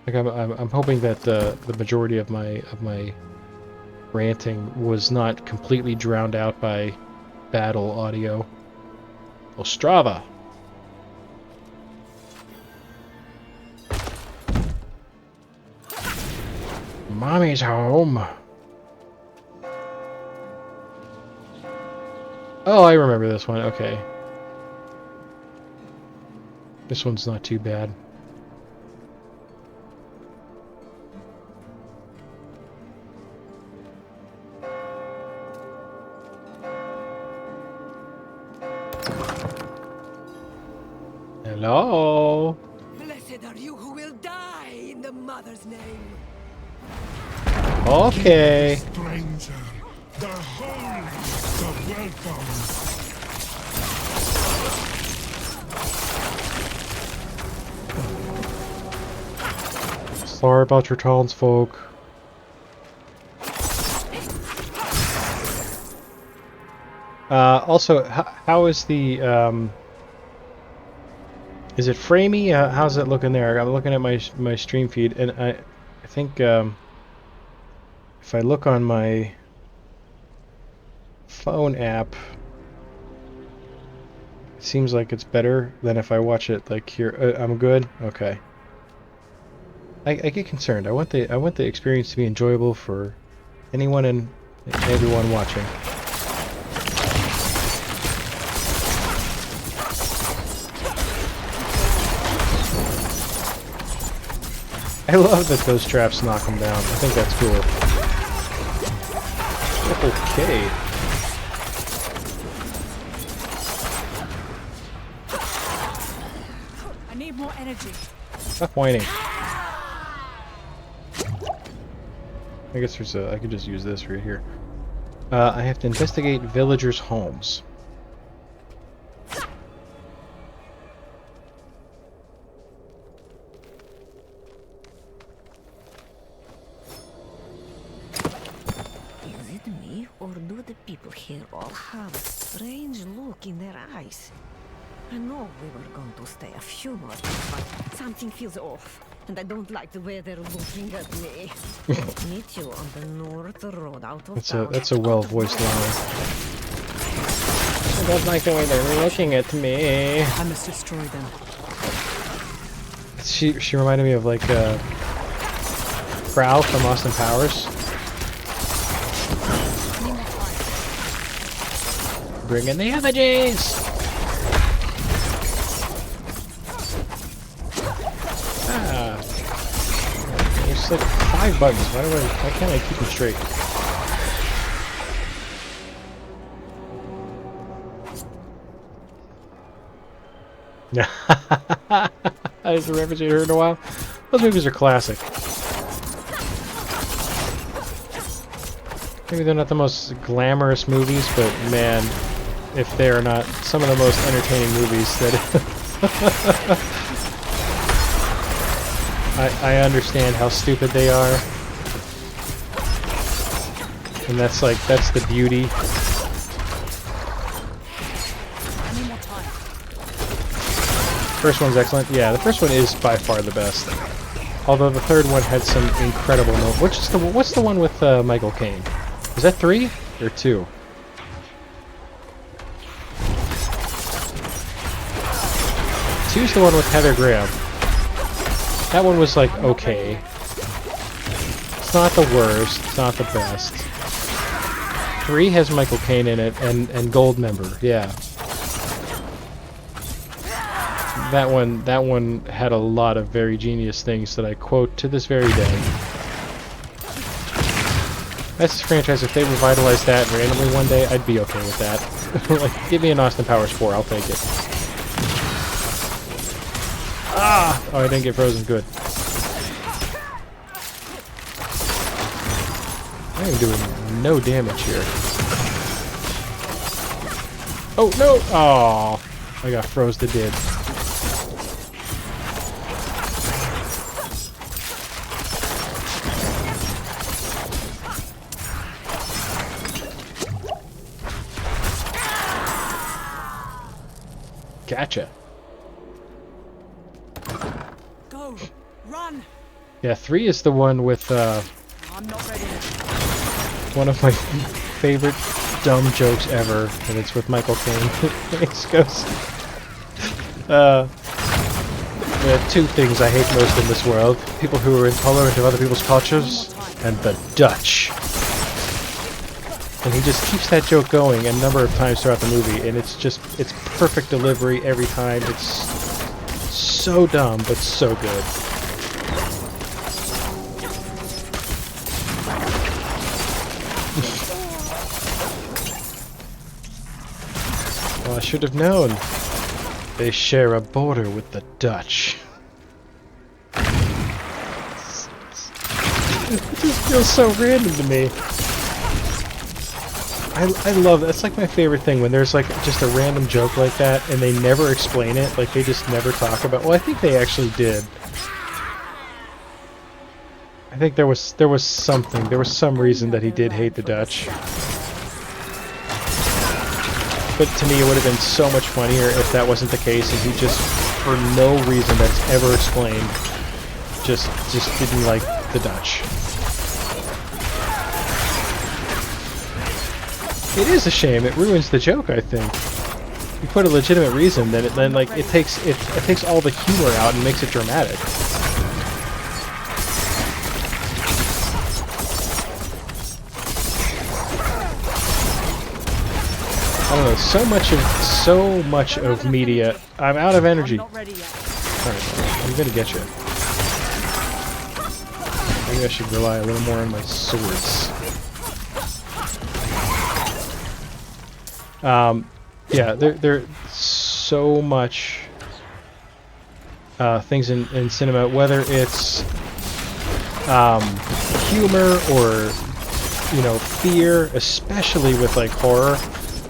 Like I'm hoping that the majority of my ranting was not completely drowned out by battle audio. Ostrava. Mommy's home. Oh, I remember this one. Okay. This one's not too bad. Hello. Blessed are you who will die in the Mother's name. Okay. Stranger, the holy, the welcome. Sorry about your townsfolk. Also, how is the is it framey? How's it looking there? I'm looking at my stream feed, and I think if I look on my phone app, it seems like it's better than if I watch it like here. I'm good. Okay. I get concerned. I want the experience to be enjoyable for anyone and everyone watching. I love that those traps knock them down. I think that's cool. Okay. I need more energy. Stop whining. I guess there's a... I could just use this right here. I have to investigate villagers' homes. Is it me, or do the people here all have a strange look in their eyes? I know we were going to stay a few more days, but something feels off, and I don't like the way they're looking at me. Meet you on the north road out of town. That's a well-voiced line. I don't like the way they're looking at me. I must destroy them. She reminded me of like Prowl from Austin Powers. Bring in the effigies! Ah. There's like 5 buttons. Why can't I keep them straight? That's a reference you heard in a while. Those movies are classic. Maybe they're not the most glamorous movies, but man, if they are not some of the most entertaining movies that I understand how stupid they are. And that's the beauty. First one's excellent. Yeah, the first one is by far the best. Although the third one had some incredible moments. What's the one with Michael Caine? Is that 3 or 2? Two's the one with Heather Graham. That one was like okay. It's not the worst. It's not the best. 3 has Michael Caine in it and Goldmember. Yeah. That one had a lot of very genius things that I quote to this very day. That's the franchise. If they revitalized that randomly one day, I'd be okay with that. Like, give me an Austin Powers 4, I'll take it. Ah! Oh, I didn't get frozen. Good. I am doing no damage here. Oh, no! Oh, I got froze to dead. Gotcha. Go! Run! Yeah, 3 is the one with I'm not ready. one of my favorite dumb jokes ever, and it's with Michael Caine. It goes, there are 2 things I hate most in this world: people who are intolerant of other people's cultures, and the Dutch. And he just keeps that joke going a number of times throughout the movie, and it's perfect delivery every time. It's so dumb, but so good. Well, I should have known. They share a border with the Dutch. It just feels so random to me. I love that. It's like my favorite thing when there's like just a random joke like that and they never explain it. Like they just never talk about. Well, I think they actually did. I think there was something. There was some reason that he did hate the Dutch. But to me, it would have been so much funnier if that wasn't the case and he just, for no reason that's ever explained, just didn't like the Dutch. It is a shame. It ruins the joke, I think. You put a legitimate reason, then it takes all the humor out and makes it dramatic. I don't know. So much of media. I'm out of energy. Not ready yet. Alright, I'm gonna get you. Maybe I should rely a little more on my swords. Yeah, there's so much things in cinema, whether it's humor or, you know, fear, especially with like horror.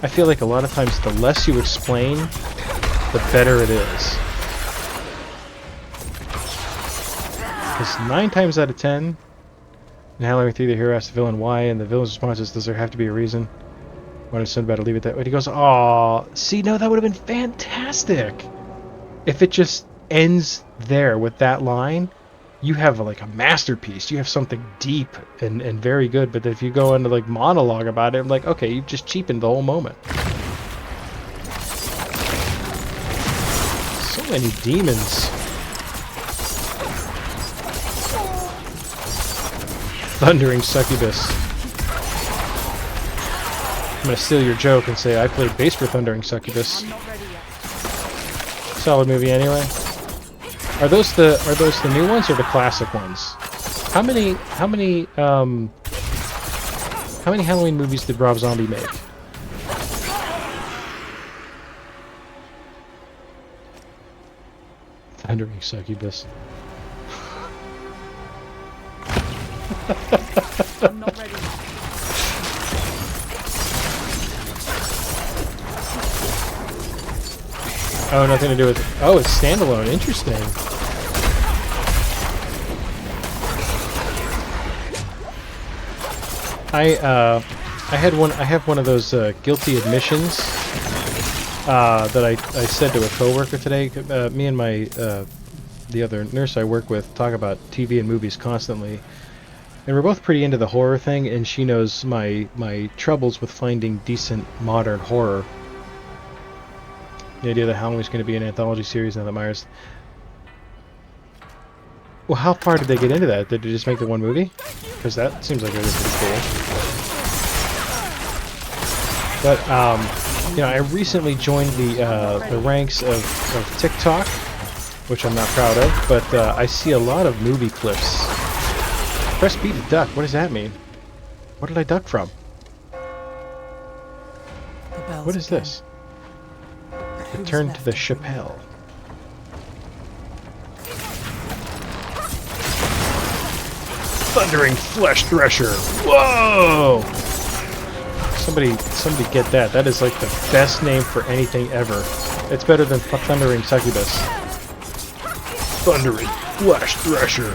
I feel like a lot of times the less you explain, the better it is. Because 9 times out of 10, in Halloween 3, the hero asks the villain why, and the villain's response is, "Does there have to be a reason?" When it's about to leave it that way, he goes, "Aw, see, no, that would have been fantastic. If it just ends there with that line, you have like a masterpiece. You have something deep and very good. But if you go into like monologue about it, I'm like, okay, you've just cheapened the whole moment." So many demons. Thundering succubus. I'm gonna steal your joke and say I played bass for Thundering Succubus. I'm not ready yet. Solid movie anyway. Are those the new ones or the classic ones? How many Halloween movies did Rob Zombie make? Thundering Succubus. I'm not ready yet. Oh, nothing to do with it. Oh, it's standalone. Interesting. I have one of those guilty admissions that I said to a coworker today. Me and my the other nurse I work with talk about TV and movies constantly, and we're both pretty into the horror thing. And she knows my troubles with finding decent modern horror. The idea that Halloween's going to be an anthology series now that Myers... Well, how far did they get into that? Did they just make the one movie? Because that seems like it was pretty cool. But, you know, I recently joined the ranks of TikTok, which I'm not proud of, but I see a lot of movie clips. Press B to duck. What does that mean? What did I duck from? What is this? Return to the Chapelle. Thundering Flesh Thresher. Whoa! Somebody get that. That is like the best name for anything ever. It's better than Thundering Succubus. Thundering Flesh Thresher.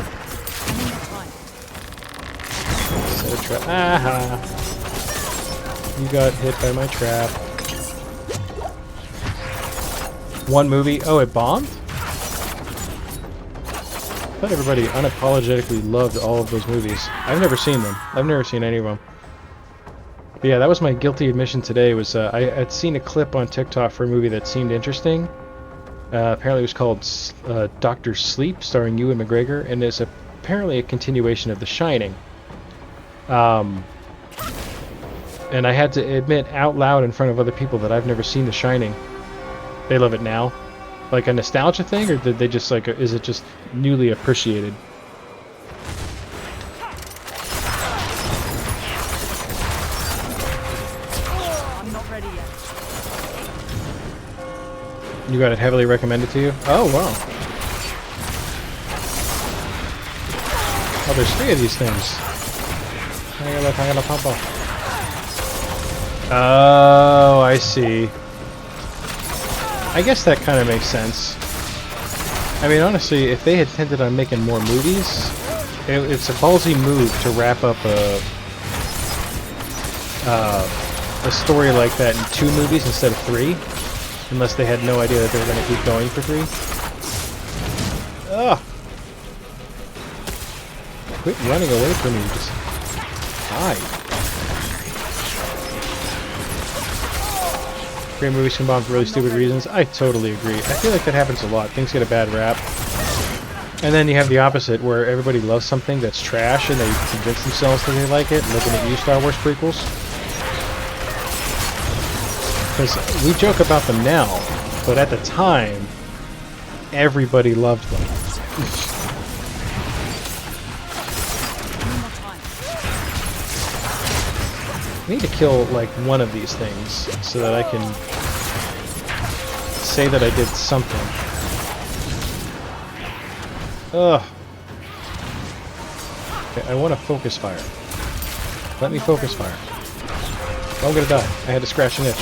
Set a trap. Aha! You got hit by my trap. One movie. Oh, it bombed? thought everybody unapologetically loved all of those movies. I've never seen them. I've never seen any of them. But yeah, that was my guilty admission today. Was I had seen a clip on TikTok for a movie that seemed interesting. Apparently, it was called Doctor Sleep, starring Ewan McGregor, and it's apparently a continuation of The Shining. And I had to admit out loud in front of other people that I've never seen The Shining. They love it now. Like a nostalgia thing, or did they just like? Is it just newly appreciated? I'm not ready yet. You got it heavily recommended to you? Oh wow! Oh, there's 3 of these things. Oh, I see. I guess that kind of makes sense. I mean, honestly, if they had intended on making more movies, it's a ballsy move to wrap up a story like that in 2 movies instead of 3, unless they had no idea that they were going to keep going for 3. Ugh! Quit running away from me. Just hide. Great movies can bomb for really stupid reasons. I totally agree. I feel like that happens a lot. Things get a bad rap. And then you have the opposite, where everybody loves something that's trash and they convince themselves that they like it. Looking at you, Star Wars prequels. Because we joke about them now, but at the time, everybody loved them. I need to kill, like, one of these things so that I can say that I did something. Ugh. Okay, I want to focus fire. Let me focus fire. Oh, I'm gonna die. I had to scratch an itch.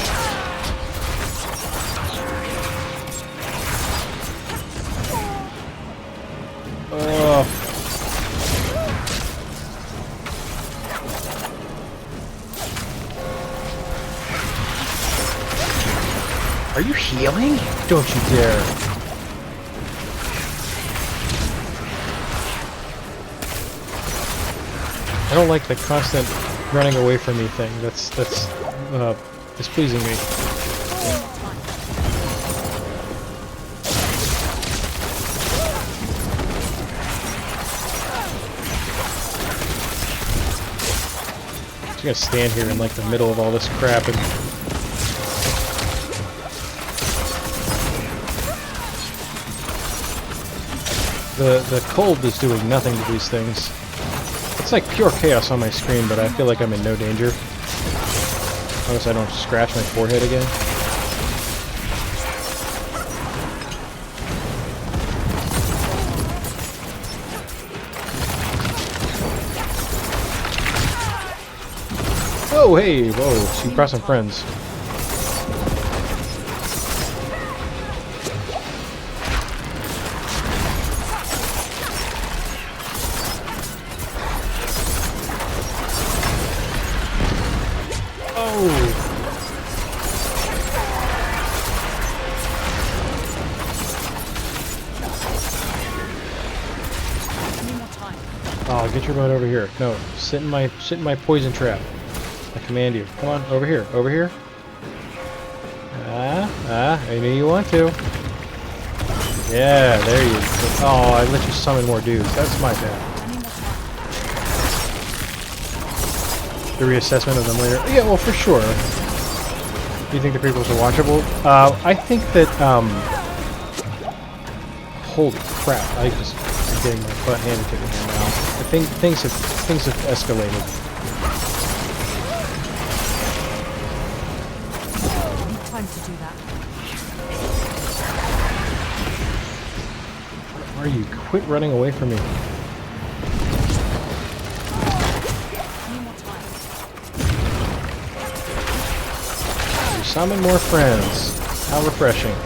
Ugh. Are you healing? Don't you dare. I don't like the constant running away from me thing. That's displeasing me. Just gonna stand here in like the middle of all this crap and the cold is doing nothing to these things. It's like pure chaos on my screen, but I feel like I'm in no danger. Unless I don't scratch my forehead again. Oh, hey! Whoa, so you brought some friends. Oh, get your butt over here. No, sit in my poison trap. I command you. Come on, over here, over here. I knew you want to. Yeah, there you go. Oh, I let you summon more dudes. That's my bad. The reassessment of them later. Yeah, well, for sure. Do you think the prequels are watchable? I think that, holy crap, I'm getting my butt handed to me here now. I think things have escalated. Time to do that. Where are you? Quit running away from me. You summon more friends. How refreshing.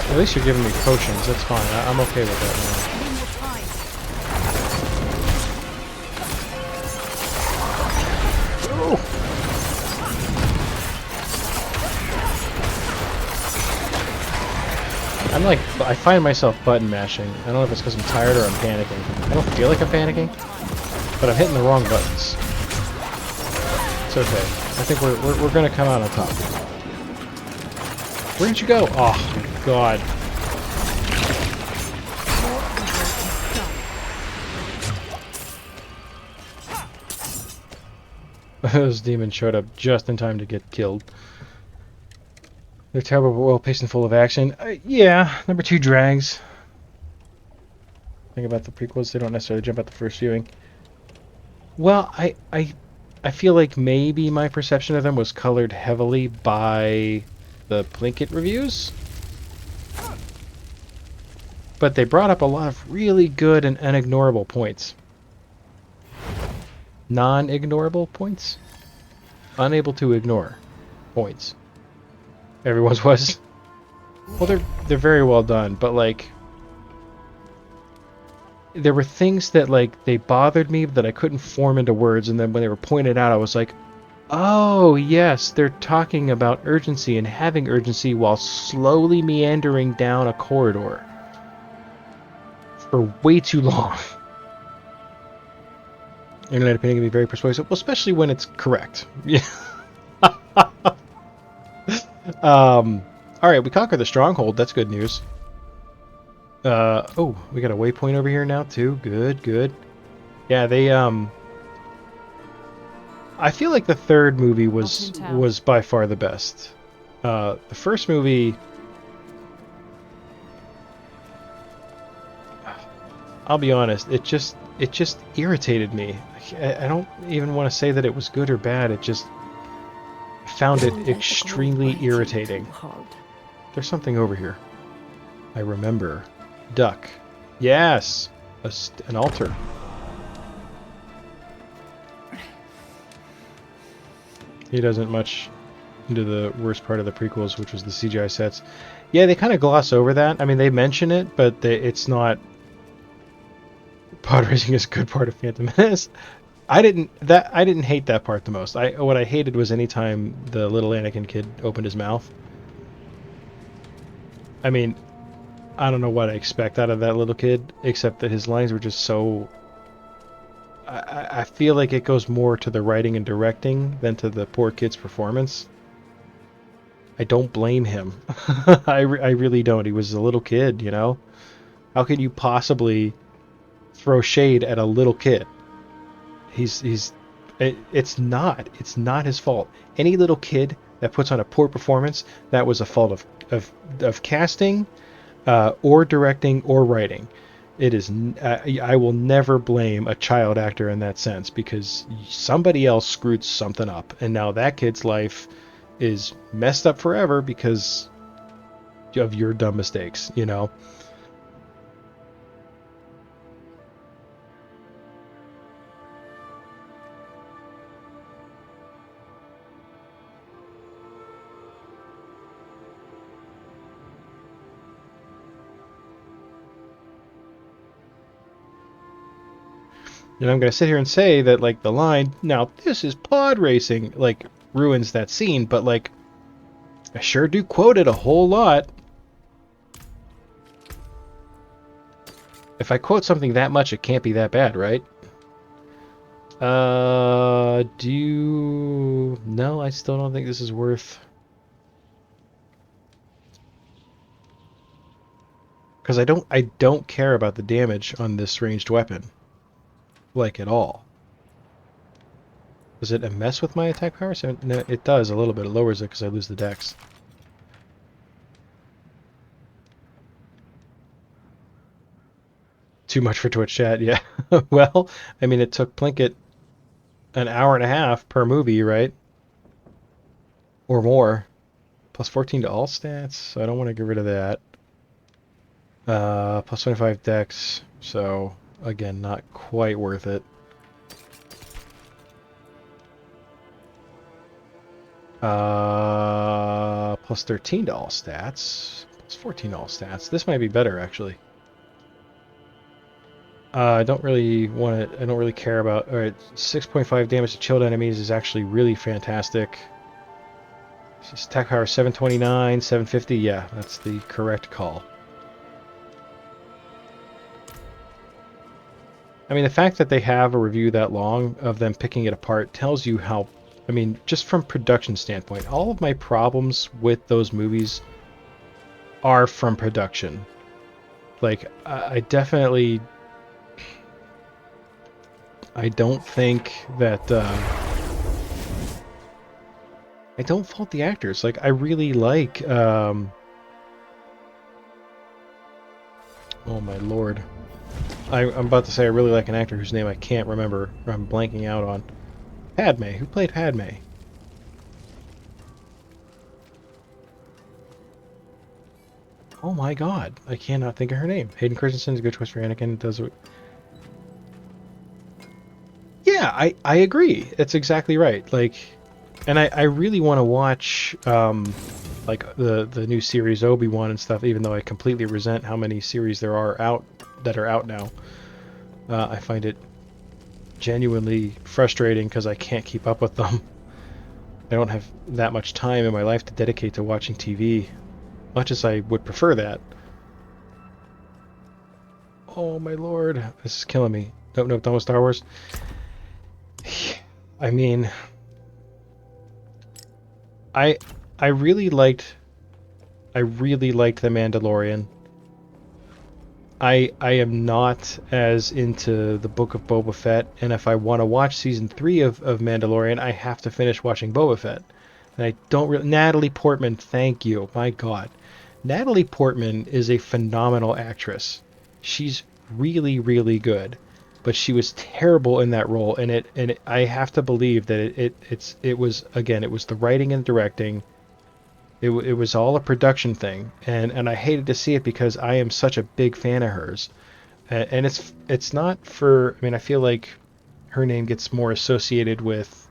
At least you're giving me potions. That's fine. I'm okay with that now. I find myself button mashing. I don't know if it's because I'm tired or I'm panicking. I don't feel like I'm panicking, but I'm hitting the wrong buttons. It's okay. I think we're gonna come out on top. Where did you go? Oh, God. Those demons showed up just in time to get killed. They're terrible, but well-paced and full of action. Yeah, number 2 drags. Think about the prequels, they don't necessarily jump out the first viewing. Well, I feel like maybe my perception of them was colored heavily by the Plinkett reviews. But they brought up a lot of really good and unignorable points. Non-ignorable points? Unable to ignore points. Everyone's was. Well, they're very well done, but like there were things that like they bothered me that I couldn't form into words, and then when they were pointed out, I was like, "Oh yes, they're talking about urgency and having urgency while slowly meandering down a corridor for way too long." Internet opinion can be very persuasive, well, especially when it's correct. Yeah. Alright, we conquered the stronghold. That's good news. Oh, we got a waypoint over here now, too. Good, good. Yeah, they, I feel like the third movie was by far the best. The first movie... I'll be honest, it just irritated me. I don't even want to say that it was good or bad, it just... found it extremely irritating. There's something over here. I remember. Duck. Yes! An altar. He doesn't much into the worst part of the prequels, which was the CGI sets. Yeah, they kind of gloss over that. I mean, they mention it, but it's not... Pod racing is a good part of Phantom Menace. I didn't hate that part the most. What I hated was anytime the little Anakin kid opened his mouth. I mean, I don't know what I expect out of that little kid, except that his lines were just so... I feel like it goes more to the writing and directing than to the poor kid's performance. I don't blame him. I really don't. He was a little kid, you know? How could you possibly throw shade at a little kid? It's not his fault. Any little kid that puts on a poor performance, that was a fault of casting, or directing, or writing. It is. I will never blame a child actor in that sense, because somebody else screwed something up, and now that kid's life is messed up forever because of your dumb mistakes, you know? And I'm going to sit here and say that, like, the line, now this is pod racing, like, ruins that scene, but, like, I sure do quote it a whole lot. If I quote something that much, it can't be that bad, right? No, I still don't think this is worth... Because I don't care about the damage on this ranged weapon. Like, at all. Does it mess with my attack power? So, no, it does a little bit. It lowers it because I lose the dex. Too much for Twitch chat, yeah. Well, I mean, it took Plinkett an hour and a half per movie, right? Or more. Plus 14 to all stats, so I don't want to get rid of that. Plus 25 dex, so, again, not quite worth it. Plus 13 to all stats. Plus 14 to all stats. This might be better, actually. I don't really want it. I don't really care about... Alright, 6.5 damage to chilled enemies is actually really fantastic. Attack power 729, 750. Yeah, that's the correct call. I mean, the fact that they have a review that long of them picking it apart tells you how, I mean, just from production standpoint, all of my problems with those movies are from production. Like, I definitely, I don't think that, I don't fault the actors. Like, I really like, oh my lord. I'm about to say I really like an actor whose name I can't remember, or I'm blanking out on. Padme. Who played Padme? Oh my god. I cannot think of her name. Hayden Christensen is a good choice for Anakin. Does it... Yeah, I agree. That's exactly right. Like, and I really want to watch, like, the new series Obi-Wan and stuff, even though I completely resent how many series there are out that are out now. I find it genuinely frustrating because I can't keep up with them. I don't have that much time in my life to dedicate to watching TV, much as I would prefer that. Oh my lord, this is killing me. Nope, nope, done with Star Wars. I mean, I I really liked I really liked The Mandalorian. I am not as into the Book of Boba Fett, and if I want to watch season 3 of Mandalorian, I have to finish watching Boba Fett. And I don't really... Natalie Portman, thank you. My God. Natalie Portman is a phenomenal actress. She's really, really good. But she was terrible in that role, and I have to believe that it was, again, it was the writing and directing. It was all a production thing, and I hated to see it because I am such a big fan of hers. And it's not for... I mean, I feel like her name gets more associated with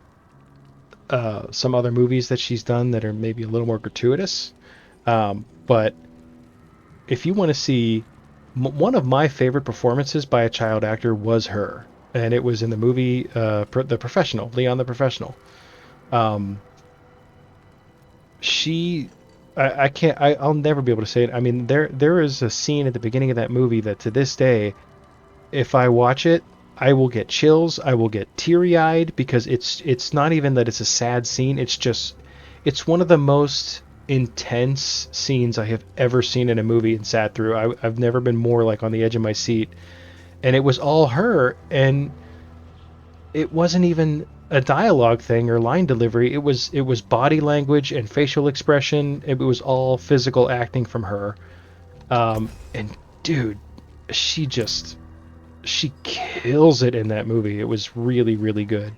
some other movies that she's done that are maybe a little more gratuitous. But if you want to see... One of my favorite performances by a child actor was her. And it was in the movie The Professional, Leon the Professional. She... I can't... I'll never be able to say it. I mean, there is a scene at the beginning of that movie that to this day, if I watch it, I will get chills. I will get teary-eyed because it's not even that it's a sad scene. It's just... It's one of the most intense scenes I have ever seen in a movie and sat through. I've never been more like on the edge of my seat. And it was all her, and it wasn't even a dialogue thing or line delivery. It was body language and facial expression. It was all physical acting from her. And dude, she kills it in that movie. It was really, really good.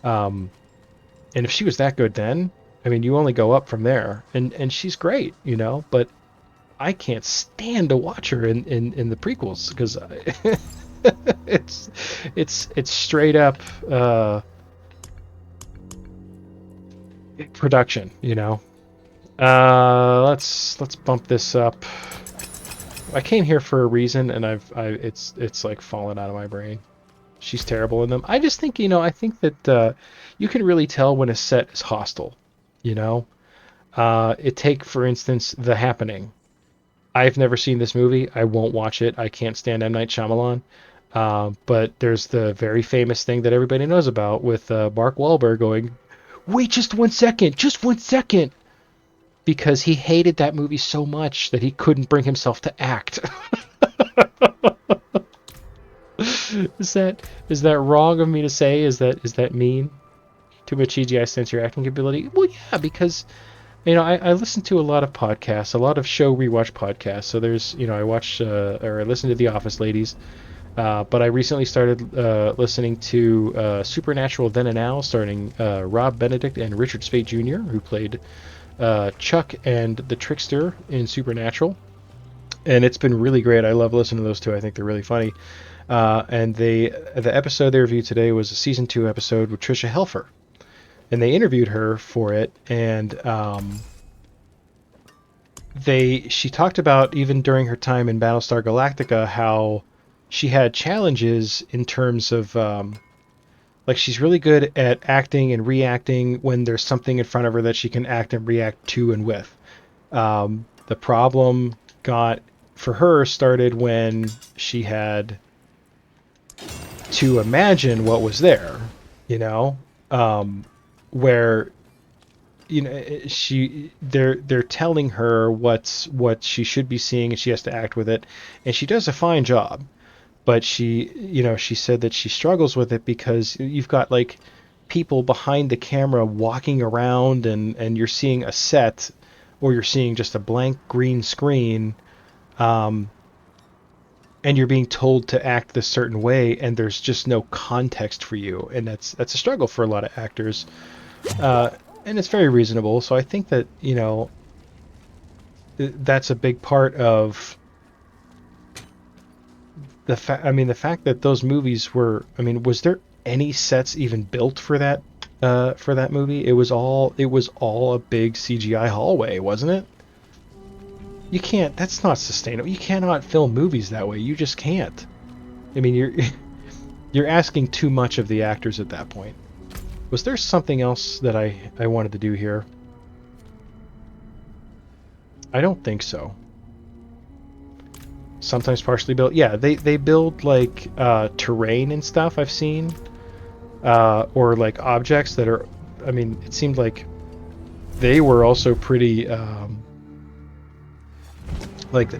And if she was that good then, I mean, you only go up from there. And she's great, you know, but I can't stand to watch her in the prequels because it's straight up production, you know. Let's bump this up. I came here for a reason, and it's like fallen out of my brain. She's terrible in them. I just think, you know, I think that you can really tell when a set is hostile, you know. Take, for instance, The Happening. I've never seen this movie. I won't watch it. I can't stand M. Night Shyamalan. But there's the very famous thing that everybody knows about with Mark Wahlberg going, "Wait just 1 second, just 1 second," because he hated that movie so much that he couldn't bring himself to act. Is that wrong of me to say? Is that mean? Too much CGI sense your acting ability? Well, yeah, because you know, I listen to a lot of podcasts, a lot of show rewatch podcasts. So there's, you know, I watch or I listen to The Office Ladies, but I recently started listening to Supernatural Then and Now, starring Rob Benedict and Richard Speight Jr., who played Chuck and the Trickster in Supernatural, and it's been really great. I love listening to those two. I think they're really funny. And the episode they reviewed today was a season 2 episode with Tricia Helfer, and they interviewed her for it, and she talked about, even during her time in Battlestar Galactica, how she had challenges in terms of like, she's really good at acting and reacting when there's something in front of her that she can act and react to and with. The problem for her started when she had to imagine what was there, you know, where they're telling her what she should be seeing and she has to act with it, and she does a fine job. But she said that she struggles with it because you've got like people behind the camera walking around, and you're seeing a set, or you're seeing just a blank green screen, and you're being told to act this certain way, and there's just no context for you, and that's a struggle for a lot of actors, and it's very reasonable. So I think that that's a big part of the fact that those movies were. I mean, was there any sets even built for that movie? It was all a big CGI hallway, wasn't it? You can't. That's not sustainable. You cannot film movies that way. You just can't. I mean, you're asking too much of the actors at that point. Was there something else that I wanted to do here? I don't think so. Sometimes partially built. Yeah, they build like terrain and stuff I've seen, or like objects that are. I mean, it seemed like they were also pretty like,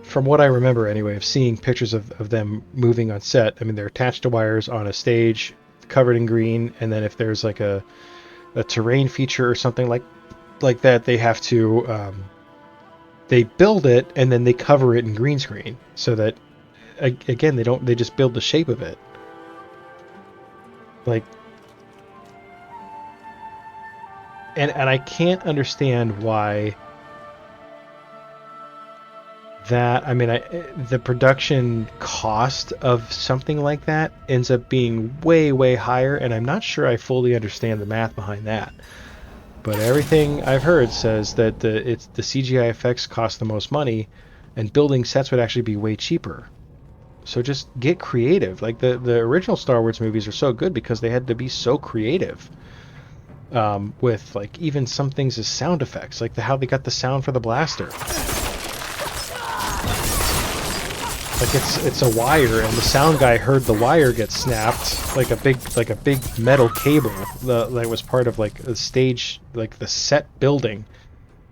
from what I remember anyway, of seeing pictures of them moving on set. I mean, they're attached to wires on a stage covered in green, and then if there's like a terrain feature or something like that, they have to they build it and then they cover it in green screen, so that again they just build the shape of it. Like, and I can't understand why that. I mean, the production cost of something like that ends up being way higher, and I'm not sure I fully understand the math behind that. But everything I've heard says that the CGI effects cost the most money, and building sets would actually be way cheaper. So just get creative. Like the original Star Wars movies are so good because they had to be so creative, with like even some things as sound effects, like how they got the sound for the blaster. Like it's a wire, and the sound guy heard the wire get snapped, like a big metal cable that was part of like a stage, like the set building,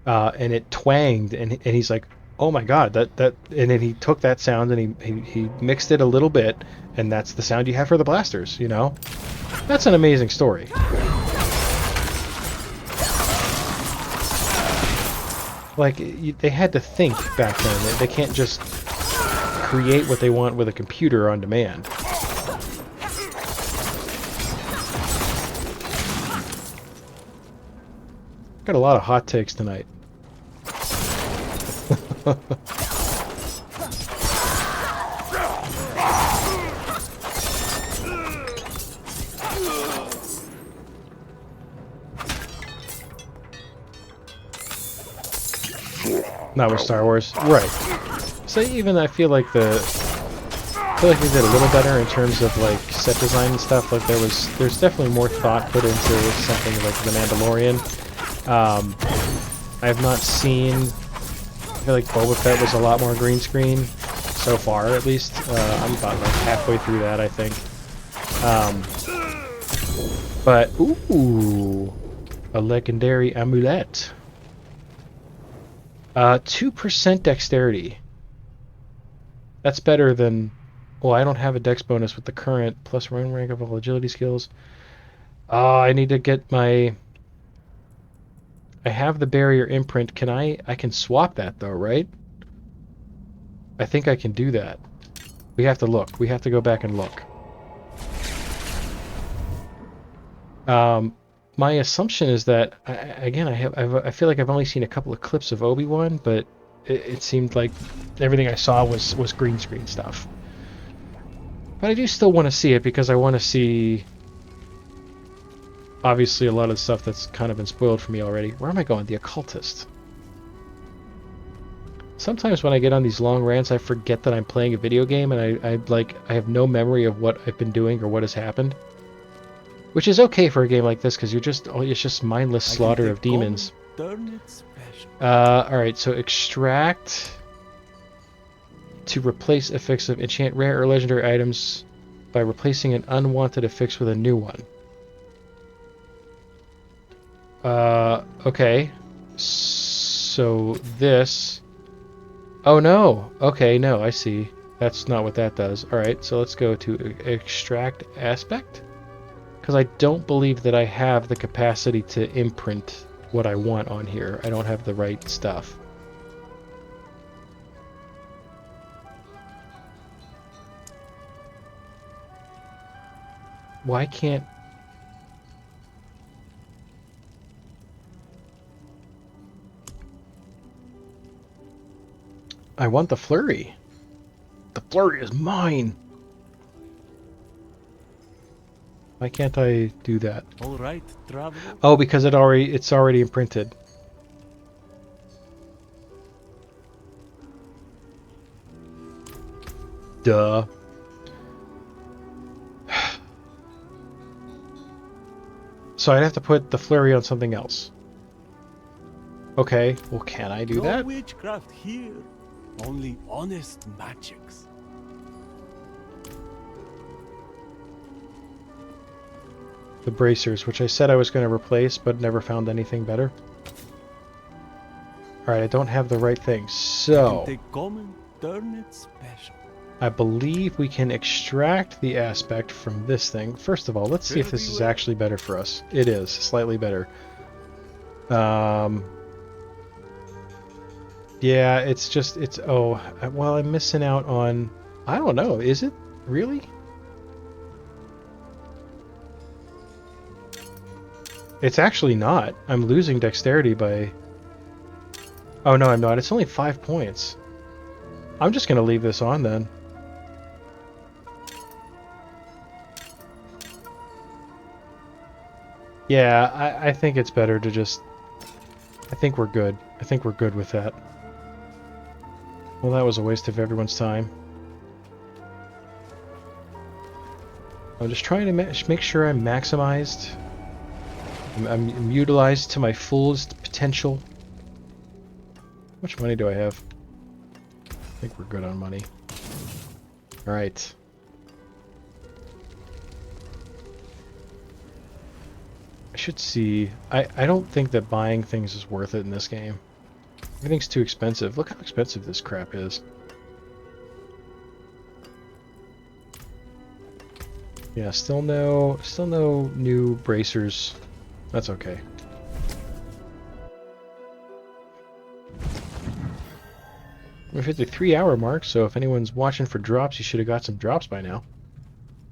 and it twanged, and he's like, oh my god, that, and then he took that sound and he mixed it a little bit, and that's the sound you have for the blasters. That's an amazing story. Like, they had to think back then. They can't just create what they want with a computer on demand. Got a lot of hot takes tonight. Not with Star Wars, right? So even I feel like they did a little better in terms of like set design and stuff. Like there's definitely more thought put into something like The Mandalorian. I have not seen. I feel like Boba Fett was a lot more green screen so far, at least. I'm about like halfway through that, I think. But ooh, a legendary amulet. 2% dexterity. That's better than... Well, I don't have a dex bonus with the current plus 1 rank of all agility skills. I need to get my... I have the barrier imprint. I can swap that though, right? I think I can do that. We have to look. We have to go back and look. My assumption is that, again, I feel like I've only seen a couple of clips of Obi-Wan, but it seemed like everything I saw was green screen stuff. But I do still want to see it because I want to see, obviously, a lot of the stuff that's kind of been spoiled for me already. Where am I going? The Occultist. Sometimes when I get on these long rants, I forget that I'm playing a video game, and I have no memory of what I've been doing or what has happened. Which is okay for a game like this, because it's just mindless slaughter of demons. Alright, so extract to replace effects of enchant rare or legendary items by replacing an unwanted affix with a new one. Okay. So this... Oh no! Okay, no, I see. That's not what that does. Alright, so let's go to extract aspect. Because I don't believe that I have the capacity to imprint what I want on here. I don't have the right stuff. Why can't... I want the flurry. The flurry is mine. Why can't I do that? All right, traveler. Oh, because it's already imprinted. Duh. So I'd have to put the flurry on something else. Okay, well, can I do that? No witchcraft here. Only honest magics. The bracers, which I said I was going to replace, but never found anything better. Alright, I don't have the right thing, so... Take common, turn it special. I believe we can extract the aspect from this thing. First of all, let's see if this is actually better for us. It is, slightly better. Yeah, it's just, it's, oh, well, I'm missing out on, I don't know, is it? Really? It's actually not. I'm losing dexterity by... Oh, no, I'm not. It's only 5 points. I'm just going to leave this on, then. Yeah, I think it's better to just... I think we're good. I think we're good with that. Well, that was a waste of everyone's time. I'm just trying to make sure I'm maximized. I'm utilized to my fullest potential. How much money do I have? I think we're good on money. Alright. I should see... I don't think that buying things is worth it in this game. Everything's too expensive. Look how expensive this crap is. Yeah, still no new bracers. That's okay. We've hit the 3-hour mark, so if anyone's watching for drops, you should have got some drops by now.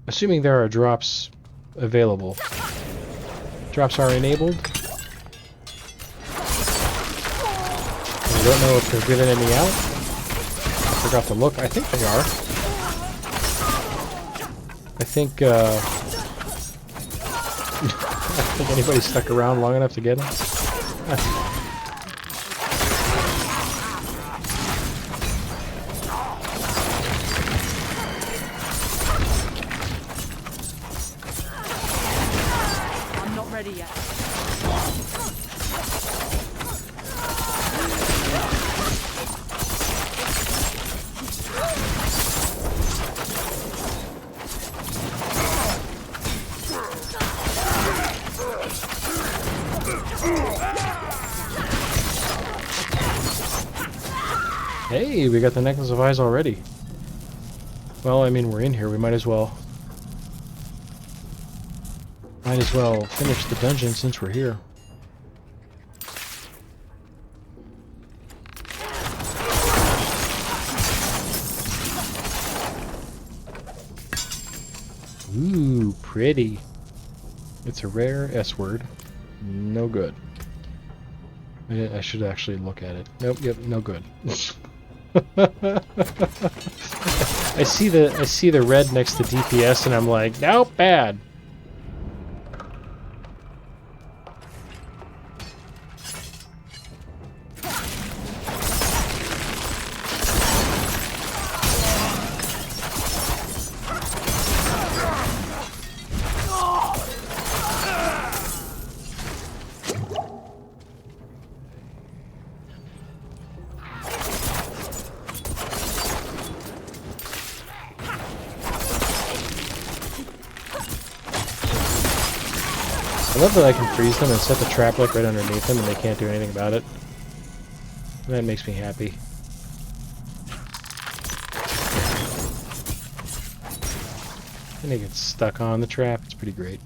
Assuming there are drops available. Drops are enabled. I don't know if they're giving any out. I forgot to look. I think they are. I think, I think anybody stuck around long enough to get them. I'm not ready yet. Hey, we got the Necklace of Eyes already. Well, I mean, we're in here. We might as well... finish the dungeon since we're here. Ooh, pretty. It's a rare S word. No good. I should actually look at it. Nope, yep, no good. I see the red next to DPS and I'm like, nope, bad. love that I can freeze them and set the trap like right underneath them and they can't do anything about it. That makes me happy. And they get stuck on the trap. It's pretty great.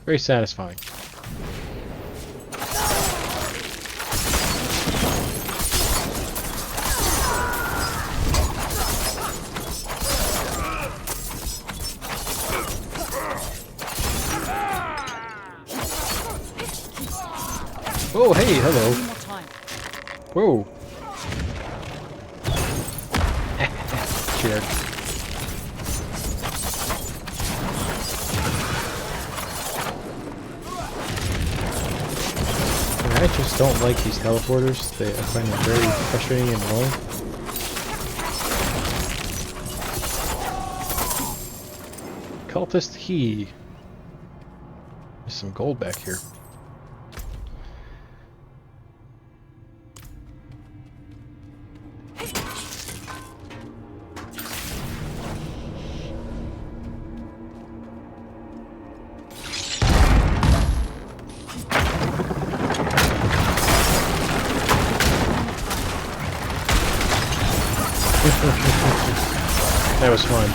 Very satisfying. Oh, hey, hello. Whoa. Jerk. I just don't like these teleporters. I find them very frustrating and annoying. Cultist He. There's some gold back here. That was fun.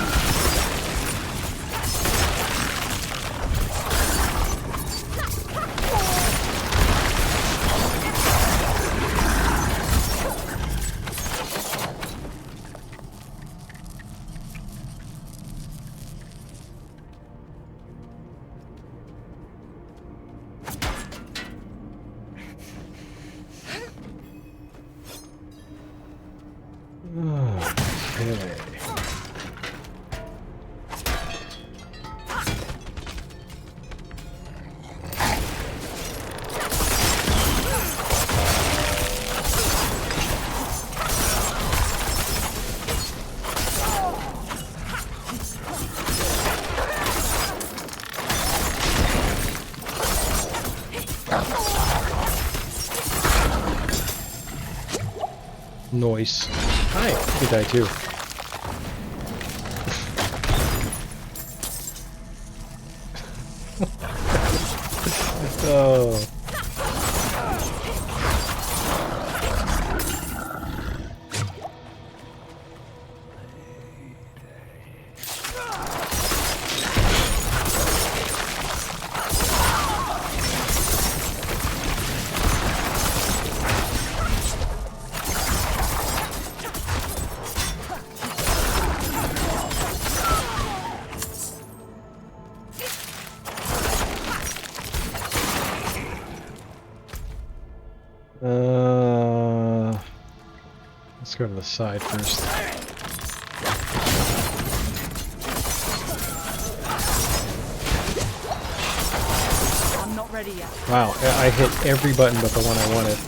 Okay. Noise. Hi, you die too. Oh. Let's go to the side first. I'm not ready yet. Wow, I hit every button but the one I wanted.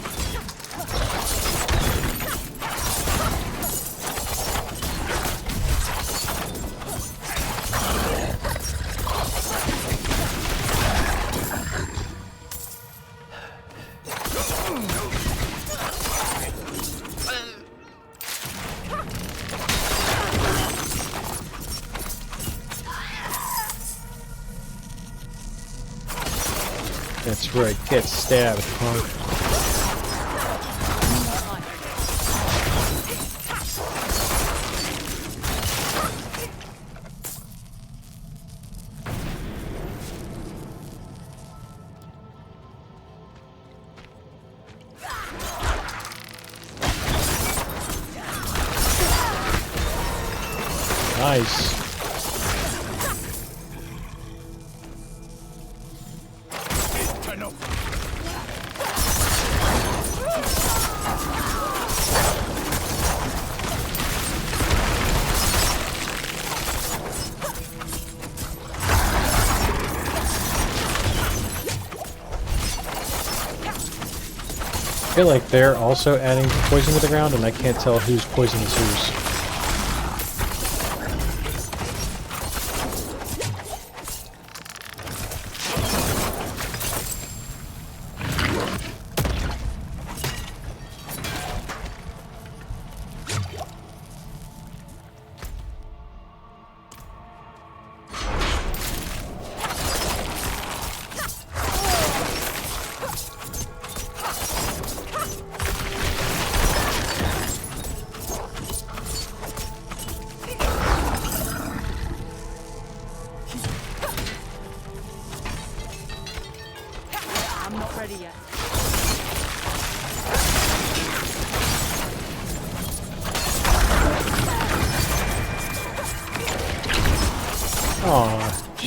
That's right, get stabbed, punk. Nice. I feel like they're also adding poison to the ground, and I can't tell whose poison is whose.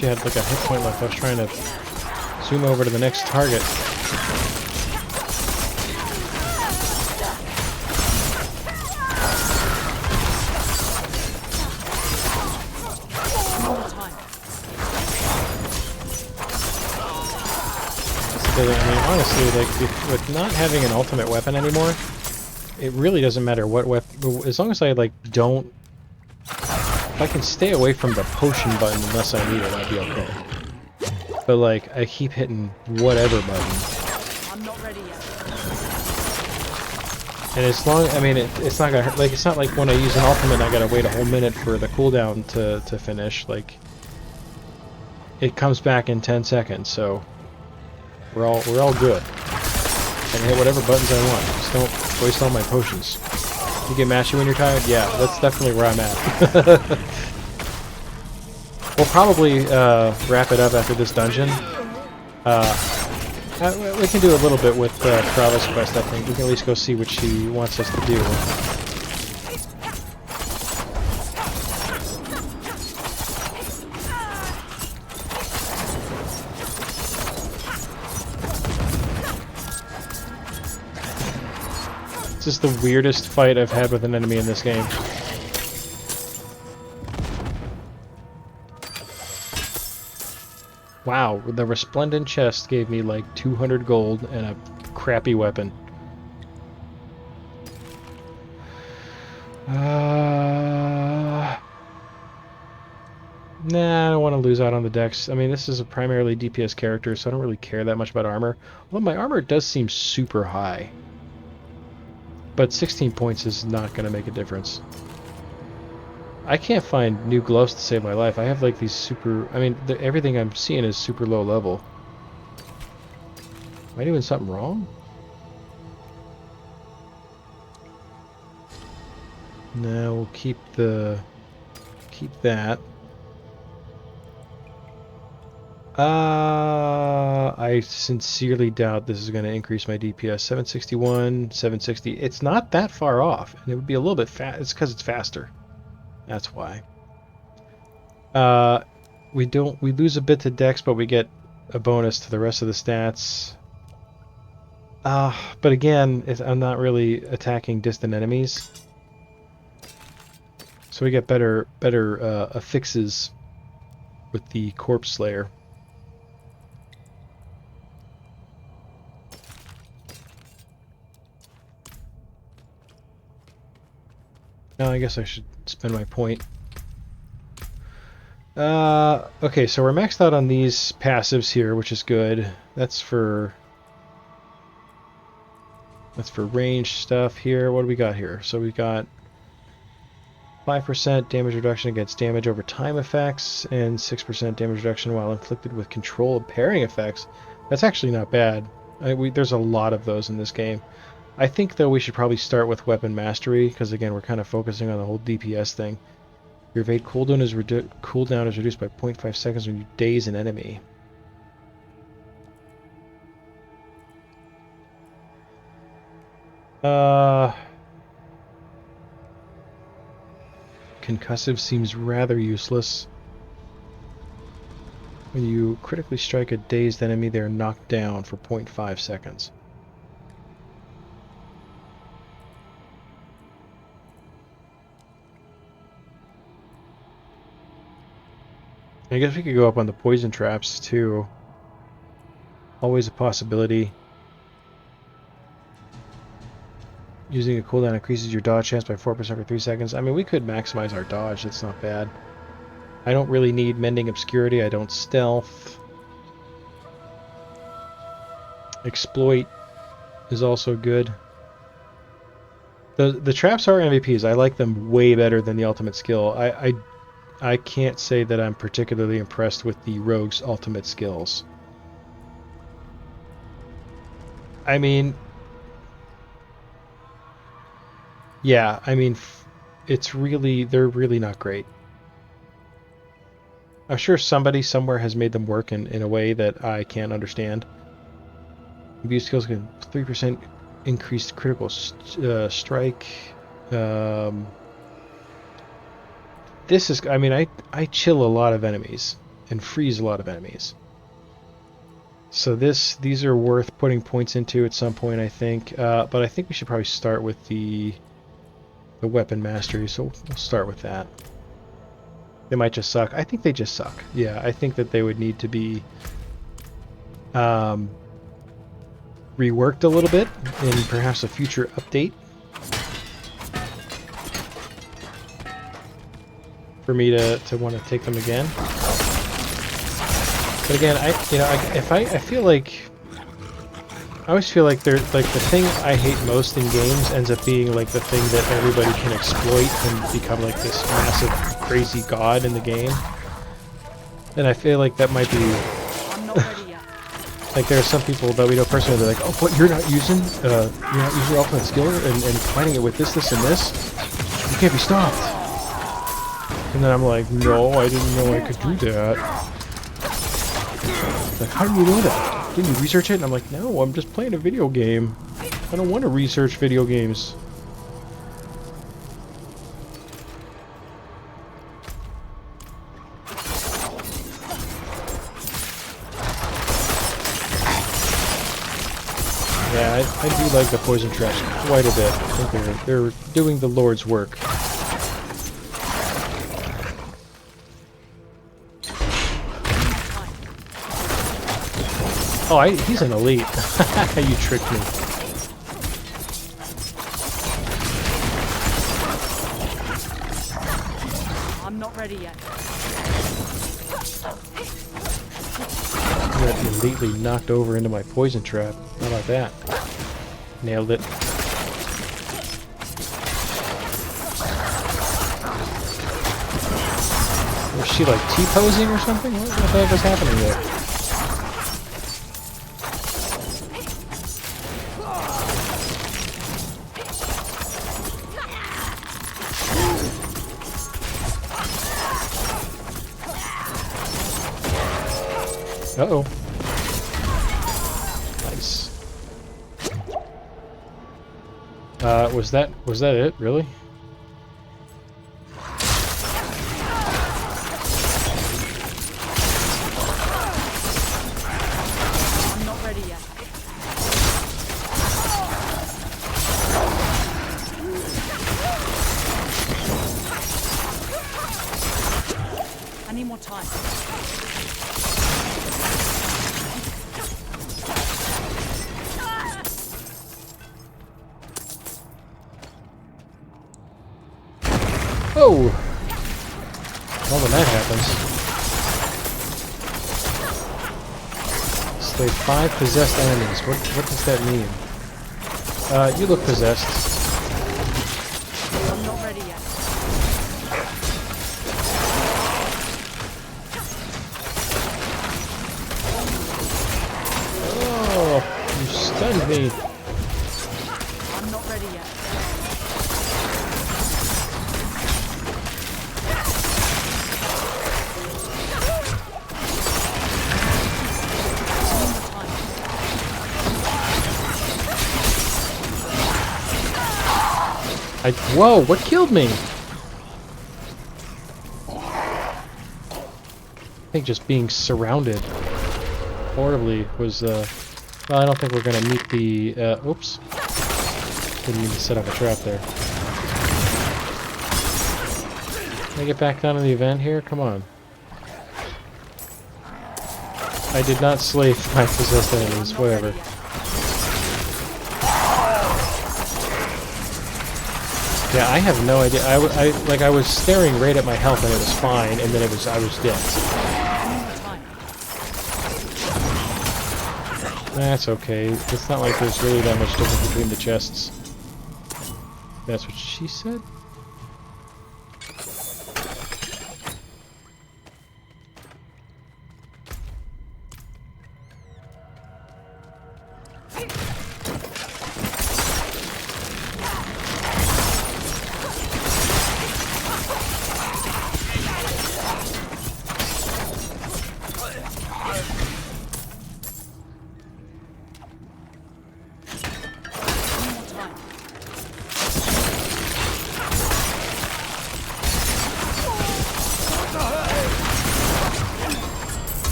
she had like a hit point left. I was trying to zoom over to the next target. I mean, honestly, like, with not having an ultimate weapon anymore, it really doesn't matter what weapon, as long as I, like, don't... If I can stay away from the potion button unless I need it, I'd be okay. But, like, I keep hitting whatever button. I'm not ready yet. And as long... I mean, it's not gonna hurt. Like, it's not like when I use an ultimate, I gotta wait a whole minute for the cooldown to finish. Like, it comes back in 10 seconds, so... We're all good. I can hit whatever buttons I want. Just don't waste all my potions. You get mashy when you're tired? Yeah, that's definitely where I'm at. We'll probably wrap it up after this dungeon. We can do a little bit with Travel's Quest, I think. We can at least go see what she wants us to do. This is the weirdest fight I've had with an enemy in this game. Wow, the resplendent chest gave me like 200 gold and a crappy weapon. Nah, I don't want to lose out on the dex. I mean, this is a primarily DPS character, so I don't really care that much about armor. Although my armor does seem super high. But 16 points is not going to make a difference. I can't find new gloves to save my life. I have like these super... I mean, everything I'm seeing is super low level. Am I doing something wrong? No, we'll keep that. I sincerely doubt this is going to increase my DPS. 761, 760. It's not that far off, and it would be a little bit fast. It's because it's faster. That's why. We lose a bit to Dex, but we get a bonus to the rest of the stats. But again, I'm not really attacking distant enemies, so we get better affixes with the Corpse Slayer. Now I guess I should spend my point. Okay, so we're maxed out on these passives here, which is good. That's for range stuff here. What do we got here? So we got 5% damage reduction against damage over time effects, and 6% damage reduction while inflicted with control of parrying effects. That's actually not bad. There's a lot of those in this game. I think, though, we should probably start with Weapon Mastery, because, again, we're kind of focusing on the whole DPS thing. Your evade cooldown is reduced by 0.5 seconds when you daze an enemy. Concussive seems rather useless. When you critically strike a dazed enemy, they are knocked down for 0.5 seconds. I guess we could go up on the poison traps, too. Always a possibility. Using a cooldown increases your dodge chance by 4% for 3 seconds. I mean, we could maximize our dodge. That's not bad. I don't really need Mending Obscurity. I don't stealth. Exploit is also good. The traps are MVPs. I like them way better than the ultimate skill. I can't say that I'm particularly impressed with the rogue's ultimate skills. I mean... Yeah, I mean, they're really not great. I'm sure somebody somewhere has made them work in a way that I can't understand. Abuse skills can 3% increased critical strike. This is, I mean, I chill a lot of enemies, and freeze a lot of enemies. So these are worth putting points into at some point, I think. But I think we should probably start with the weapon mastery. So we'll start with that. They might just suck. I think they just suck. Yeah, I think that they would need to be reworked a little bit in perhaps a future update for me to want to take them again. But again, I feel like I always feel like they're like the thing I hate most in games ends up being like the thing that everybody can exploit and become like this massive crazy god in the game. And I feel like that might be like there are some people that we know personally that are like, oh, but you're not using your ultimate skill and fighting it with this, and this. You can't be stopped. And then I'm like, no, I didn't know I could do that. Like, how do you know that? Didn't you research it? And I'm like, no, I'm just playing a video game. I don't want to research video games. Yeah, I do like the poison traps quite a bit. I think they're doing the Lord's work. Oh, he's an elite. You tricked me. I'm not ready yet. I got elitely knocked over into my poison trap. How about that? Nailed it. Was she like T-posing or something? What the heck was happening there? Uh-oh. Nice. Was that it, really? I'm not ready yet. I need more time. Oh! Well, when that happens. Slay 5 possessed enemies. What does that mean? You look possessed. I'm not ready yet. Oh, you stunned me. I'm not ready yet. Whoa, what killed me? I think just being surrounded horribly was, well, I don't think we're gonna meet the, oops. Didn't mean to set up a trap there. Can I get back down to the event here? Come on. I did not slay 5 possessed enemies, whatever. Yeah, I have no idea. I was staring right at my health and it was fine, and then I was dead. That's okay. It's not like there's really that much difference between the chests. That's what she said?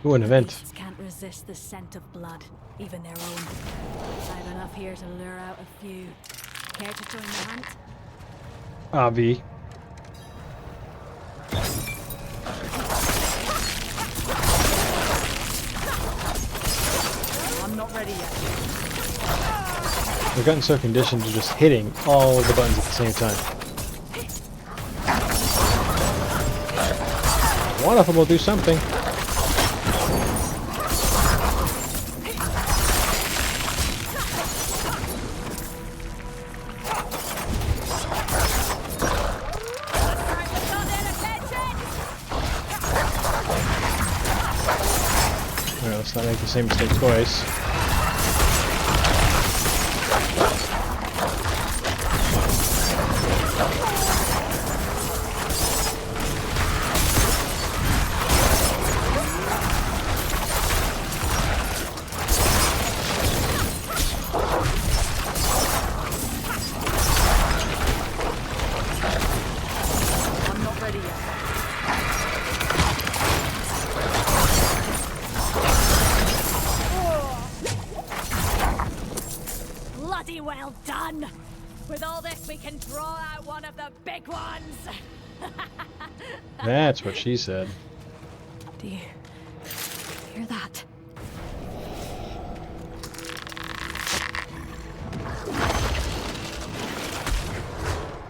Ooh, an event. Beasts can't resist the scent of blood, even their own. I've enough here to lure out a few. Care to join the hunt? Avi. I'm not ready yet. We've gotten so conditioned to just hitting all of the buttons at the same time. One of them will do something. Alright, let's not make the same mistake twice. I'm not ready yet. Bloody well done! With all this, we can draw out one of the big ones! That's what she said. Do you hear that?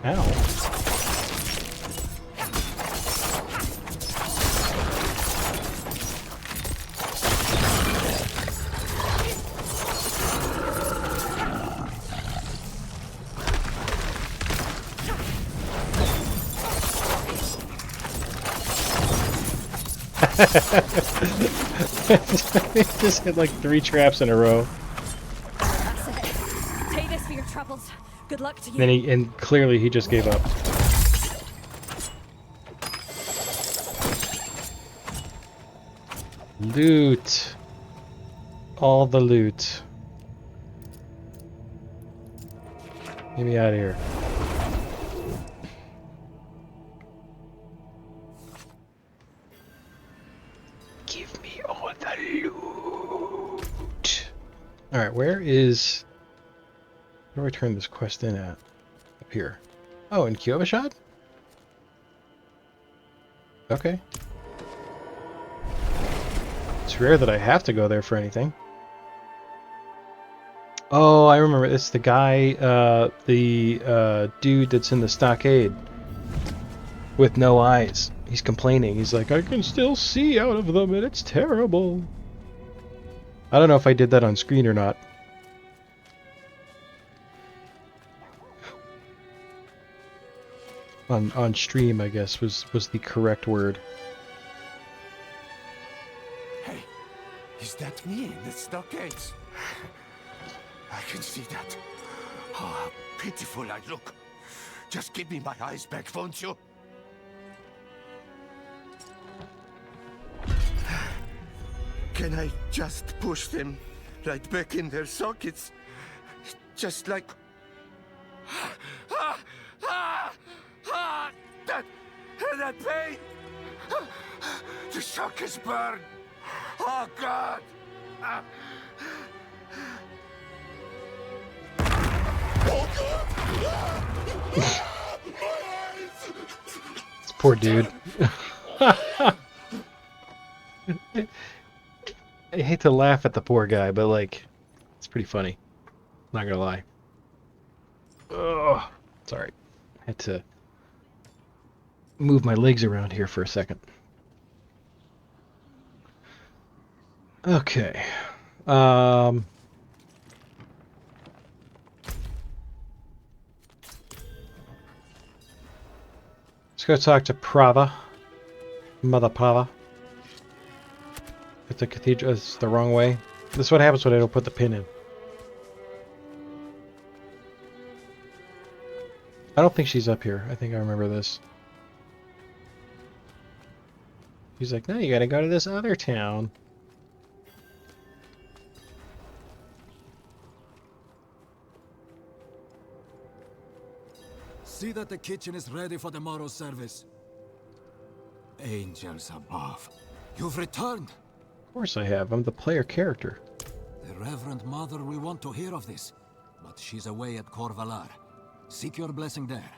Ow. Just hit like 3 traps in a row. That's it. Take this for your troubles. Good luck to you. And clearly he just gave up. Loot. All the loot. Get me out of here. Give me all the loot. Alright, where do I turn this quest in at? Up here. Oh, in Kyovashad? Okay. It's rare that I have to go there for anything. Oh, I remember. It's the guy, the dude that's in the stockade with no eyes. He's complaining. He's like, I can still see out of them and it's terrible. I don't know if I did that on screen or not. On stream, I guess, was the correct word. Hey, is that me in the stockades? I can see that. Oh, how pitiful I look. Just give me my eyes back, won't you? Can I just push them right back in their sockets? Just like... that pain! The shock is burned! Oh, God! This poor dude. I hate to laugh at the poor guy, but like, it's pretty funny. Not gonna lie. Ugh. Sorry. I had to move my legs around here for a second. Okay. Let's go talk to Prava. Mother Prava. If the cathedral is the wrong way. This is what happens when I don't put the pin in. I don't think she's up here. I think I remember this. He's like, no, you gotta go to this other town. See that the kitchen is ready for tomorrow's service. Angels above, you've returned. course I have. I'm the player character. The Reverend Mother will want to hear of this, but she's away at Corvalar. Seek your blessing there.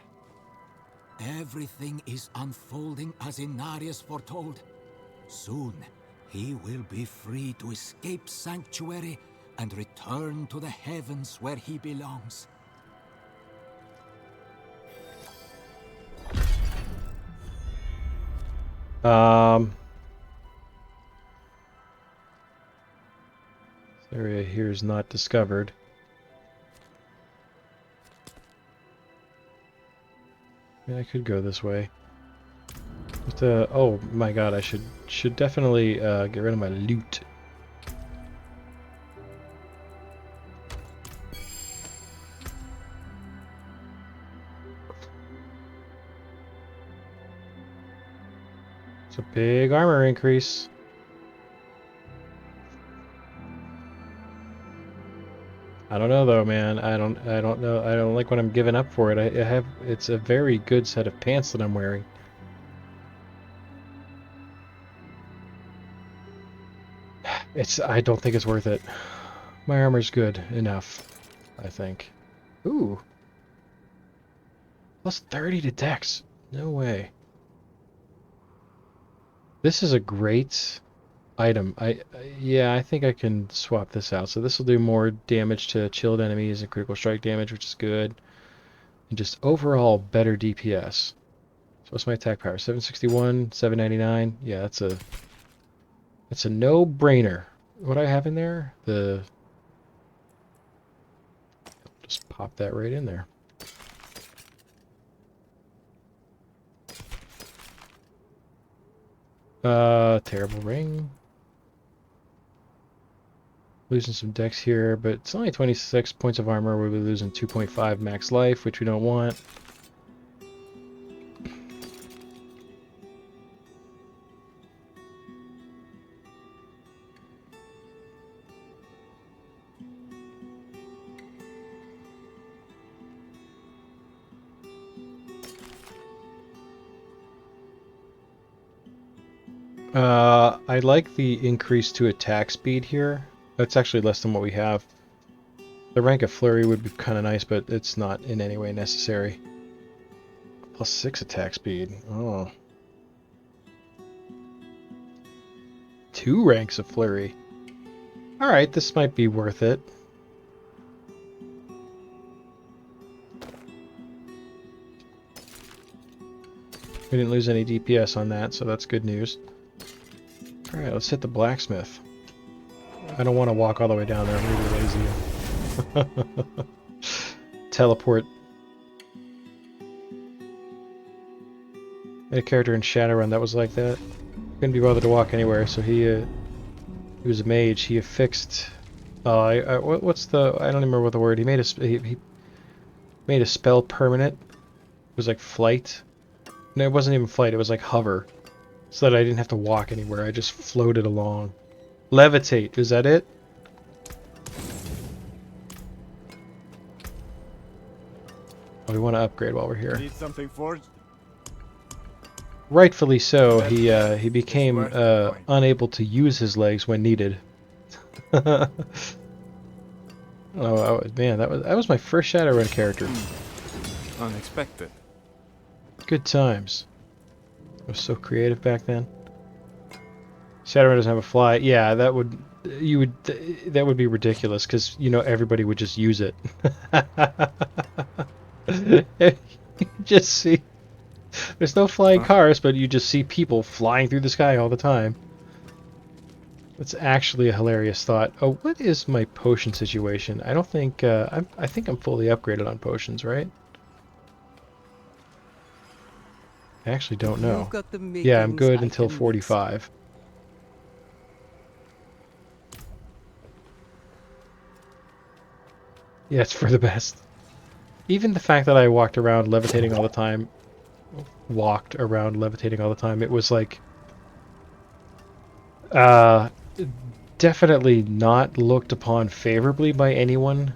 Everything is unfolding as Inarius foretold. Soon, he will be free to escape Sanctuary and return to the heavens where he belongs. This area here is not discovered. I mean, I could go this way. But, oh my god, I should definitely get rid of my loot. It's a big armor increase. I don't know though, man. I don't know. I don't like what I'm giving up for it. I have it's a very good set of pants that I'm wearing. I don't think it's worth it. My armor's good enough, I think. Ooh. Plus 30 to dex. No way. This is a great item. Yeah, I think I can swap this out. So this will do more damage to chilled enemies and critical strike damage, which is good. And just overall better DPS. So what's my attack power? 761, 799. Yeah, that's a no-brainer. What do I have in there? Just pop that right in there. Terrible ring. Losing some dex here, but it's only 26 points of armor. We'll be losing 2.5 max life, which we don't want. I like the increase to attack speed here. That's actually less than what we have. The rank of Flurry would be kind of nice, but it's not in any way necessary. Plus 6 attack speed. Oh. 2 ranks of Flurry. Alright, this might be worth it. We didn't lose any DPS on that, so that's good news. Alright, let's hit the blacksmith. I don't want to walk all the way down there, I'm really lazy. Teleport. I had a character in Shadowrun that was like that. Couldn't be bothered to walk anywhere, so he was a mage. He affixed... what's the... I don't even remember what the word... He made a spell permanent. It was like flight. No, it wasn't even flight, it was like hover. So that I didn't have to walk anywhere, I just floated along. Levitate, is that it? Oh, we want to upgrade while we're here. Need something forged? Rightfully so, he became unable to use his legs when needed. Oh, man, that was my first Shadowrun character. Unexpected. Good times. I was so creative back then. Shadowrun doesn't have a fly. Yeah, that would be ridiculous because everybody would just use it. You just see there's no flying cars, but you just see people flying through the sky all the time. That's actually a hilarious thought. Oh, what is my potion situation? I don't think I think I'm fully upgraded on potions, right? I actually don't know. Yeah, I'm good until 45. Yeah, it's for the best. Even the fact that I walked around levitating all the time, it was like, definitely not looked upon favorably by anyone.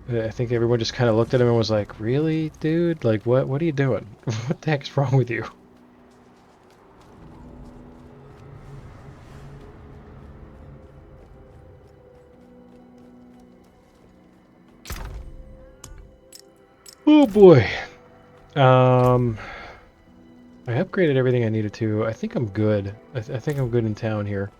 I think everyone just kind of looked at him and was like, really, dude? Like, what are you doing? What the heck's wrong with you? Oh boy. I upgraded everything I needed to. I think I'm good. I think I'm good in town here.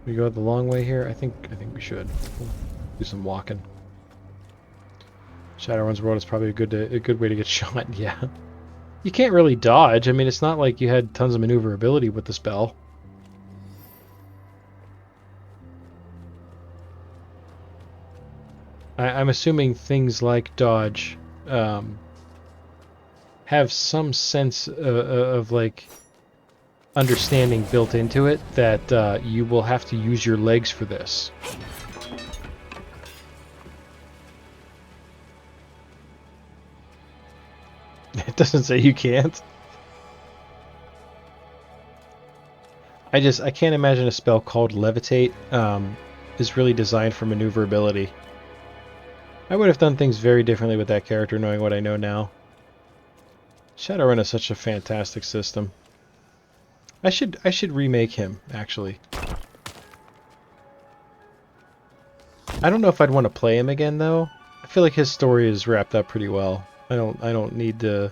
We go the long way here. I think we should. We'll do some walking. Shadowrun's World is probably a good way to get shot. Yeah. You can't really dodge. I mean, it's not like you had tons of maneuverability with the spell. I'm assuming things like dodge have some sense of like understanding built into it that you will have to use your legs for this. It doesn't say you can't. I can't imagine a spell called Levitate is really designed for maneuverability. I would have done things very differently with that character knowing what I know now. Shadowrun is such a fantastic system. I should remake him, actually. I don't know if I'd want to play him again though. I feel like his story is wrapped up pretty well. I don't need to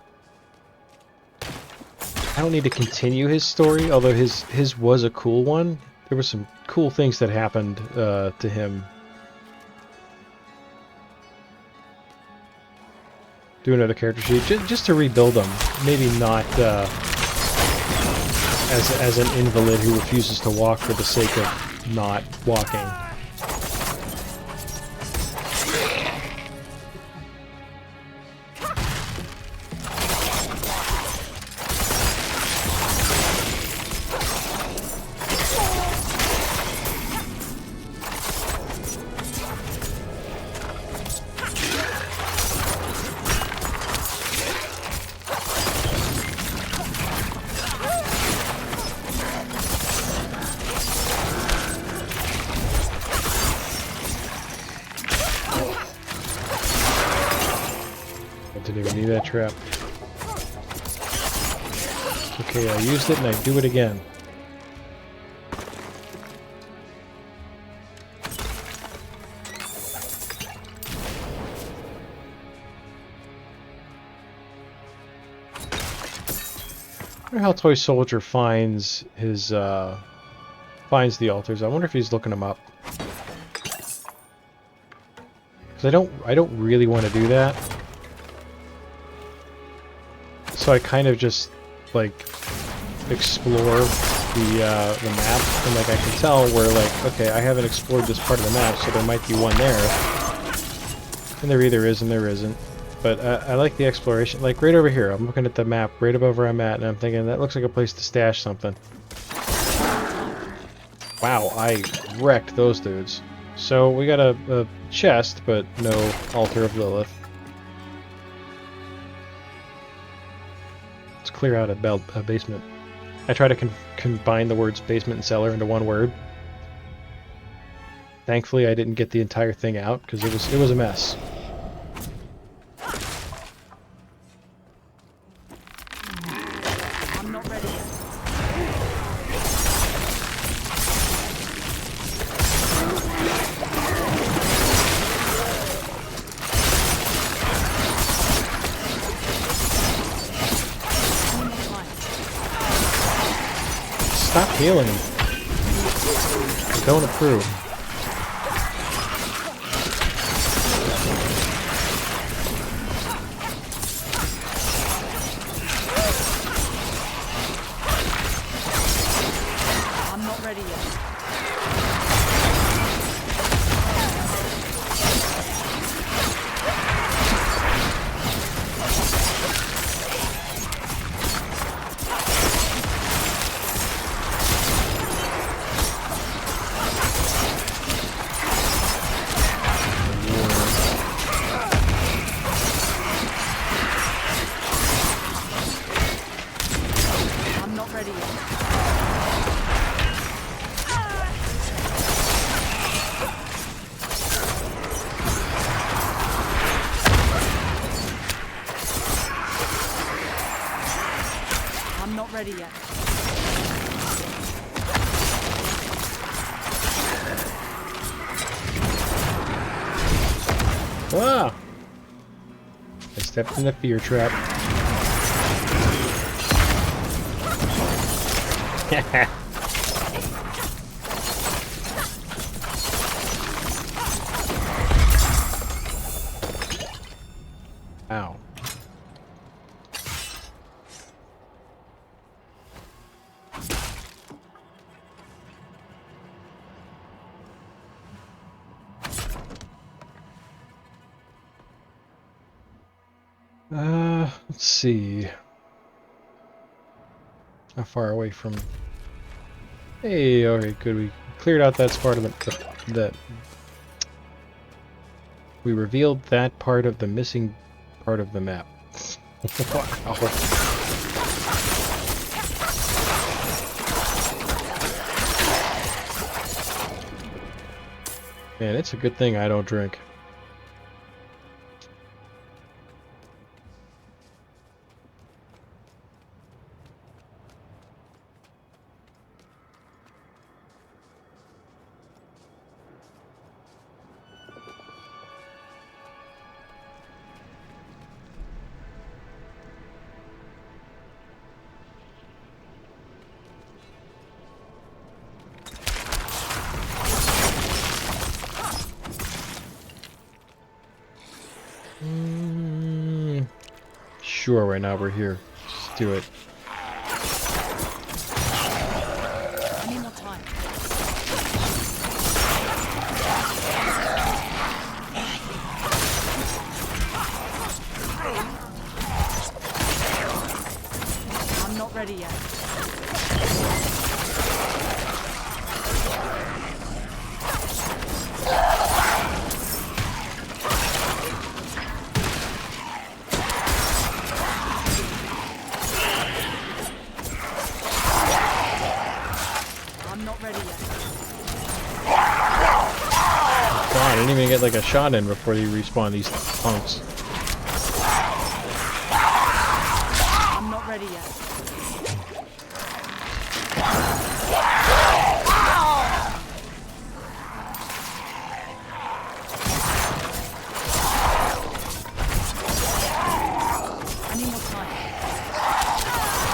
continue his story, although his was a cool one. There were some cool things that happened to him. Do another character sheet just to rebuild them. Maybe not as an invalid who refuses to walk for the sake of not walking. Didn't even need that trap. Okay, I used it and I do it again. I wonder how Toy Soldier finds his finds the altars. I wonder if he's looking them up. Because I don't really want to do that. So I kind of just like explore the map, and like I can tell where like, okay, I haven't explored this part of the map, so there might be one there, and there either is and there isn't. But I like the exploration. Like right over here, I'm looking at the map right above where I'm at, and I'm thinking that looks like a place to stash something. Wow, I wrecked those dudes. So we got a chest, but no altar of Lilith. Clear out a basement. I try to combine the words basement and cellar into one word. Thankfully, I didn't get the entire thing out because it was a mess. I'm not ready yet. Stop healing him. I don't approve. I'm not ready yet. I'm not ready yet. I'm not ready yet. Ah! I stepped in the fear trap. Ow. Let's see. How far away from... Hey, okay, good. We cleared out that part of that... We revealed that part of the missing part of the map. Wow. Man, it's a good thing I don't drink. Sure, right now we're here. Just do it. I need more time. I'm not ready yet. I didn't even get like a shot in before they respawn these punks. I'm not ready yet. I need more time.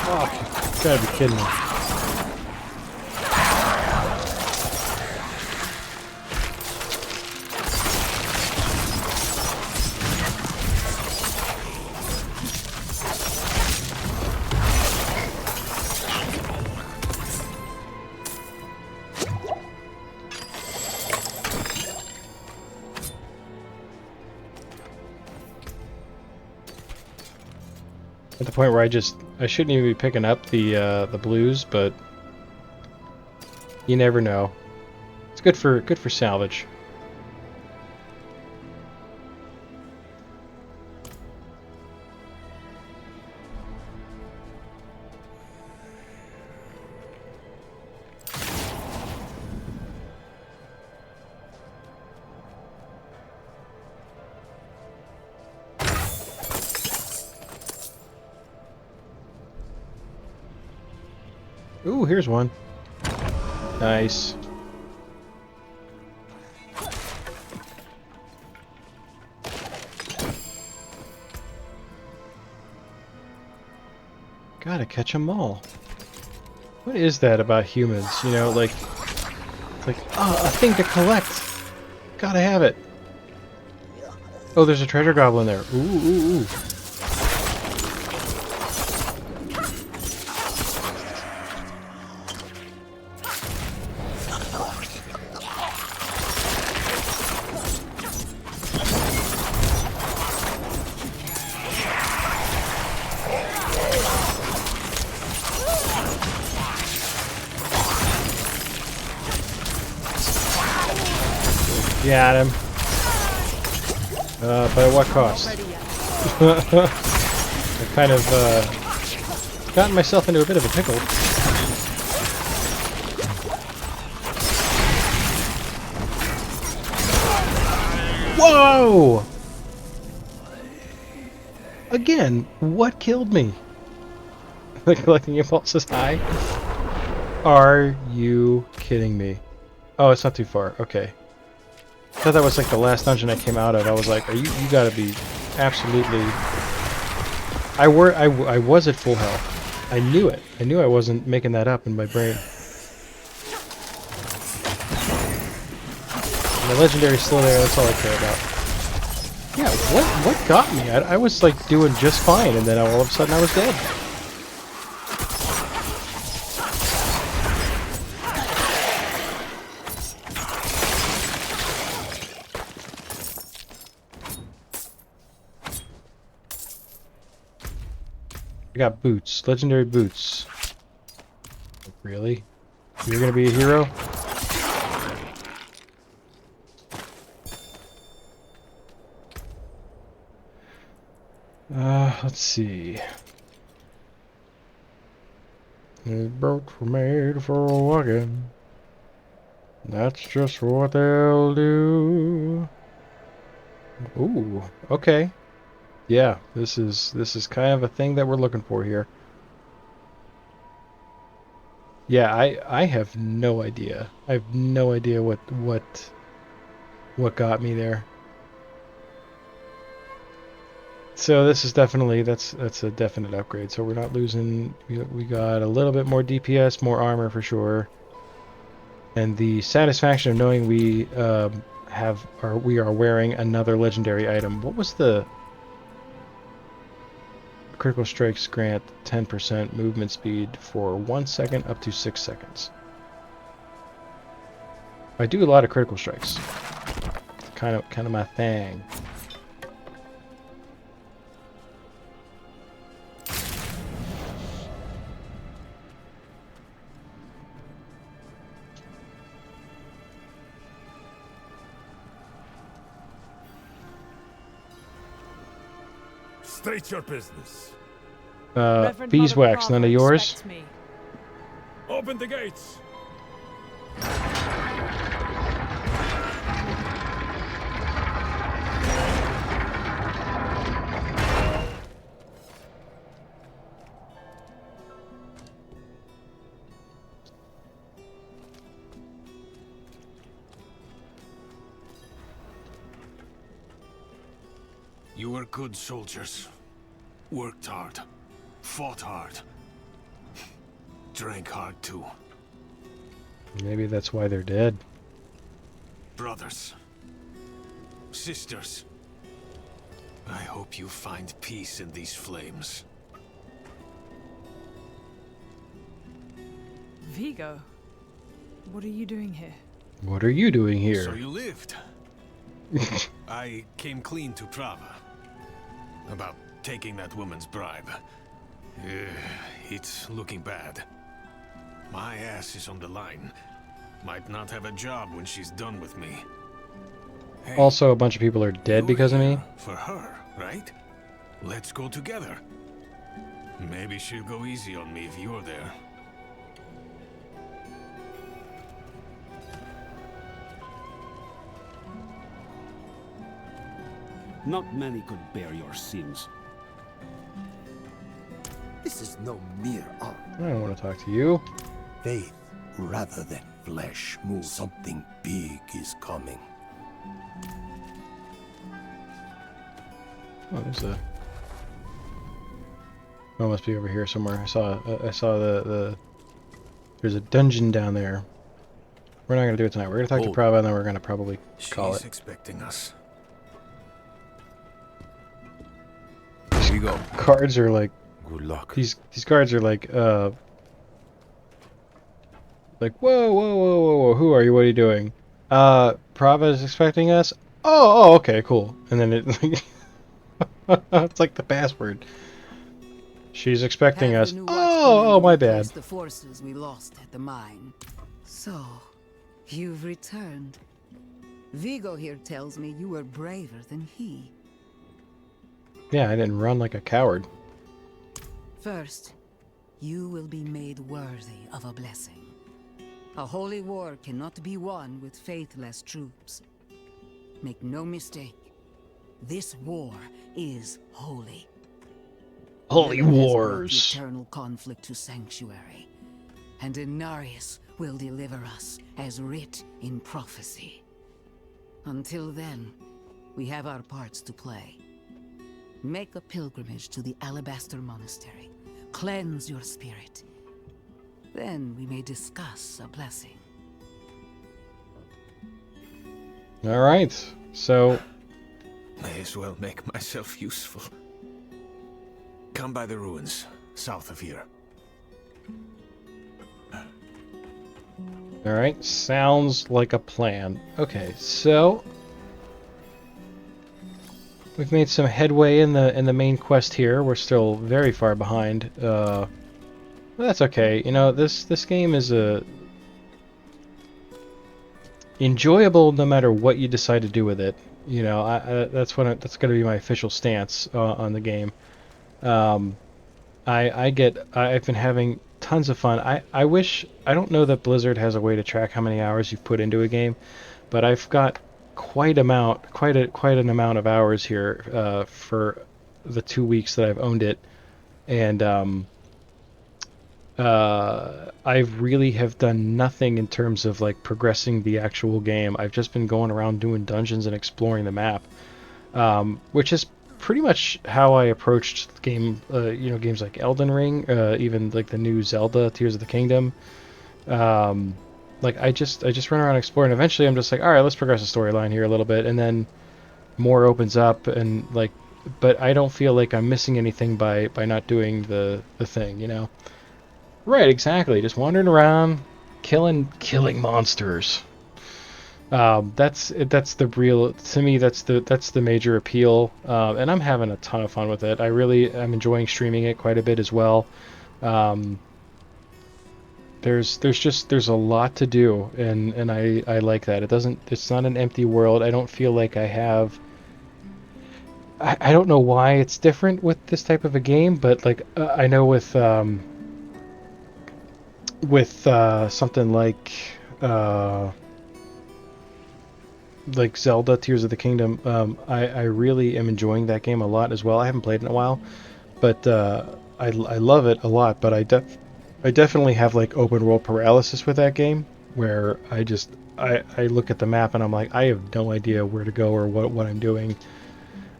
Oh, you gotta be kidding me. At the point where I shouldn't even be picking up the blues, but you never know. It's good for salvage. Ooh, here's one. Nice. Gotta catch 'em all. What is that about humans? You know, like, it's like, oh, a thing to collect. Gotta have it. Oh, there's a treasure goblin there. Ooh, ooh, ooh. Got him. But at what cost? I kind of gotten myself into a bit of a pickle. Whoa! Again, what killed me? The collecting impulse is high? Are you kidding me? Oh, it's not too far. Okay. thought that was like the last dungeon I came out of. I was like, "Are you gotta be absolutely." I was at full health. I knew it. I knew I wasn't making that up in my brain. And the legendary's still there. That's all I care about. Yeah, what got me? I was like doing just fine, and then all of a sudden I was dead. I got boots, legendary boots. Really? You're gonna be a hero? Let's see. These boats were made for walking. That's just what they'll do. Ooh, okay. Yeah, this is kind of a thing that we're looking for here. Yeah, I have no idea. I have no idea what got me there. So this is definitely that's a definite upgrade. So we're not losing. We got a little bit more DPS, more armor for sure, and the satisfaction of knowing we we are wearing another legendary item. What was the critical strikes grant 10% movement speed for 1 second up to 6 seconds. I do a lot of critical strikes. Kind of my thing. State your business. Reverend Beeswax, Mother none of Prava yours? expects me. Open the gates. You were good soldiers. Worked hard. Fought hard. Drank hard too. Maybe that's why they're dead. Brothers. Sisters. I hope you find peace in these flames. Vigo, what are you doing here? What are you doing here? So you lived. I came clean to Prava. About taking that woman's bribe. It's looking bad. My ass is on the line. Might not have a job when she's done with me. Hey, Also, a bunch of people are dead you're because of me. here for her, right? Let's go together. Maybe she'll go easy on me if you're there. Not many could bear your sins. This is no mere art. I don't want to talk to you. Faith rather than flesh moves. Something big is coming. Oh, there's a. Oh, it must be over here somewhere. I saw the. There's a dungeon down there. We're not gonna do it tonight. We're gonna talk to Prava, and then we're gonna probably call She's it. expecting us. We go. Cards are like. Good luck. These cards are like whoa, whoa, who are you? What are you doing? Prava is expecting us. Oh, okay, cool. And then it it's like the password. She's expecting us. Oh, my bad. The forces we lost at the mine. So, you've returned. Vigo here tells me you were braver than he. Yeah, I didn't run like a coward. First, you will be made worthy of a blessing. A holy war cannot be won with faithless troops. Make no mistake, this war is holy. Holy Heaven has brought wars. the eternal conflict to sanctuary, and Inarius will deliver us as writ in prophecy. Until then, we have our parts to play. Make a pilgrimage to the Alabaster Monastery. Cleanse your spirit. Then we may discuss a blessing. Alright, so... May as well make myself useful. Come by the ruins, south of here. Alright, sounds like a plan. Okay, so... we've made some headway in the main quest here. We're still very far behind. But that's okay. You know, this game is enjoyable no matter what you decide to do with it. You know, that's going to be my official stance on the game. I've been having tons of fun. I wish, I don't know that Blizzard has a way to track how many hours you've put into a game, but I've got quite an amount of hours here for the 2 weeks that I've owned it, and I really have done nothing in terms of like progressing the actual game. I've just been going around doing dungeons and exploring the map, which is pretty much how I approached games like Elden Ring, even like the new Zelda Tears of the Kingdom. Like I just run around exploring. Eventually, I'm just like, all right, let's progress the storyline here a little bit, and then more opens up, and like, but I don't feel like I'm missing anything by not doing the thing, you know? Right, exactly. Just wandering around, killing monsters. That's the real, to me, that's the major appeal, and I'm having a ton of fun with it. I'm enjoying streaming it quite a bit as well. There's a lot to do, and I like that. It's not an empty world. I don't feel like I have. I don't know why it's different with this type of a game, but like I know with something like Zelda Tears of the Kingdom, I really am enjoying that game a lot as well. I haven't played it in a while, but I love it a lot. But I definitely have like open world paralysis with that game, where I look at the map and I'm like, I have no idea where to go or what I'm doing,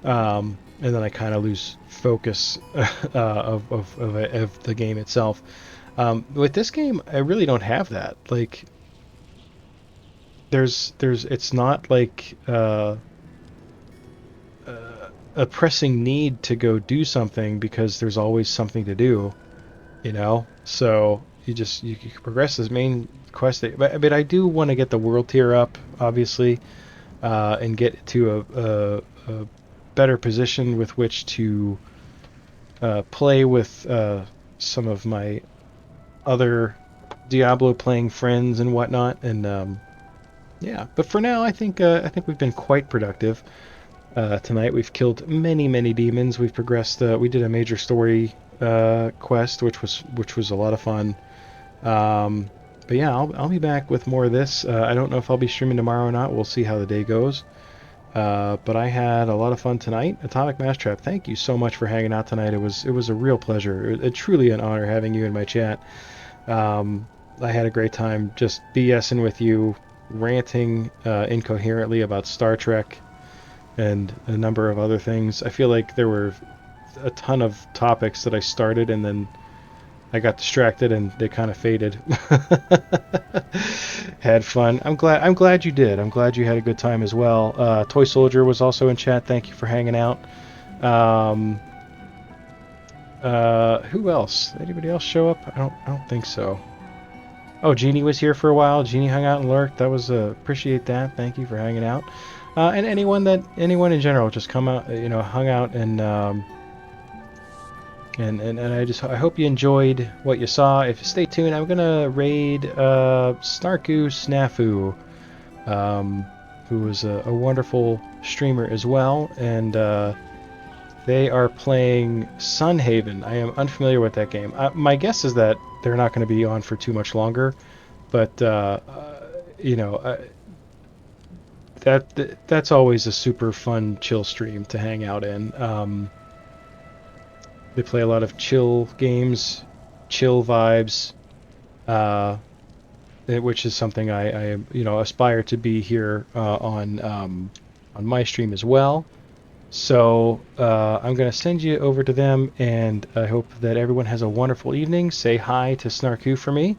and then I kind of lose focus of the game itself. With this game, I really don't have that. Like, it's not like a pressing need to go do something, because there's always something to do, you know? So you can progress this main quest. But I do want to get the world tier up, obviously, and get to a better position with which to play with some of my other Diablo playing friends and whatnot. And yeah, but for now, I think we've been quite productive. Tonight we've killed many demons. We've progressed. We did a major story quest, which was a lot of fun. But yeah, I'll be back with more of this. I don't know if I'll be streaming tomorrow or not. We'll see how the day goes. But I had a lot of fun tonight. Atomic Mousetrap, thank you so much for hanging out tonight. It was a real pleasure. Truly an honor having you in my chat. I had a great time just BSing with you, ranting incoherently about Star Trek and a number of other things. I feel like there were a ton of topics that I started and then I got distracted and they kind of faded. Had fun. I'm glad you did. I'm glad you had a good time as well. Toy Soldier was also in chat. Thank you for hanging out. Who else? Anybody else show up? I don't think so. Oh, Jeannie was here for a while. Jeannie hung out and lurked. That was appreciate that. Thank you for hanging out. And anyone in general, just come out, hung out and I hope you enjoyed what you saw. If you stay tuned, I'm gonna raid Snarku Snafu, who was a wonderful streamer as well, and they are playing Sunhaven. I am unfamiliar with that game. My guess is that they're not going to be on for too much longer, but that's always a super fun chill stream to hang out in. They play a lot of chill games, chill vibes, which is something I aspire to be here on my stream as well. So I'm going to send you over to them, and I hope that everyone has a wonderful evening. Say hi to Snarku for me.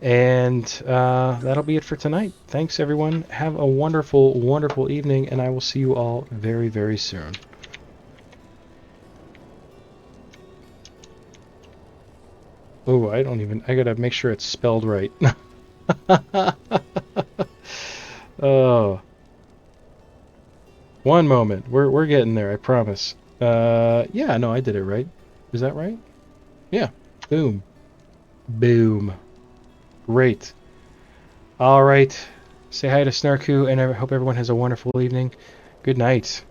And that'll be it for tonight. Thanks, everyone. Have a wonderful, wonderful evening, and I will see you all very, very soon. Oh, I gotta make sure it's spelled right. Oh. One moment. We're getting there, I promise. Yeah, no, I did it right. Is that right? Yeah. Boom. Boom. Great. All right. Say hi to Snarku, and I hope everyone has a wonderful evening. Good night.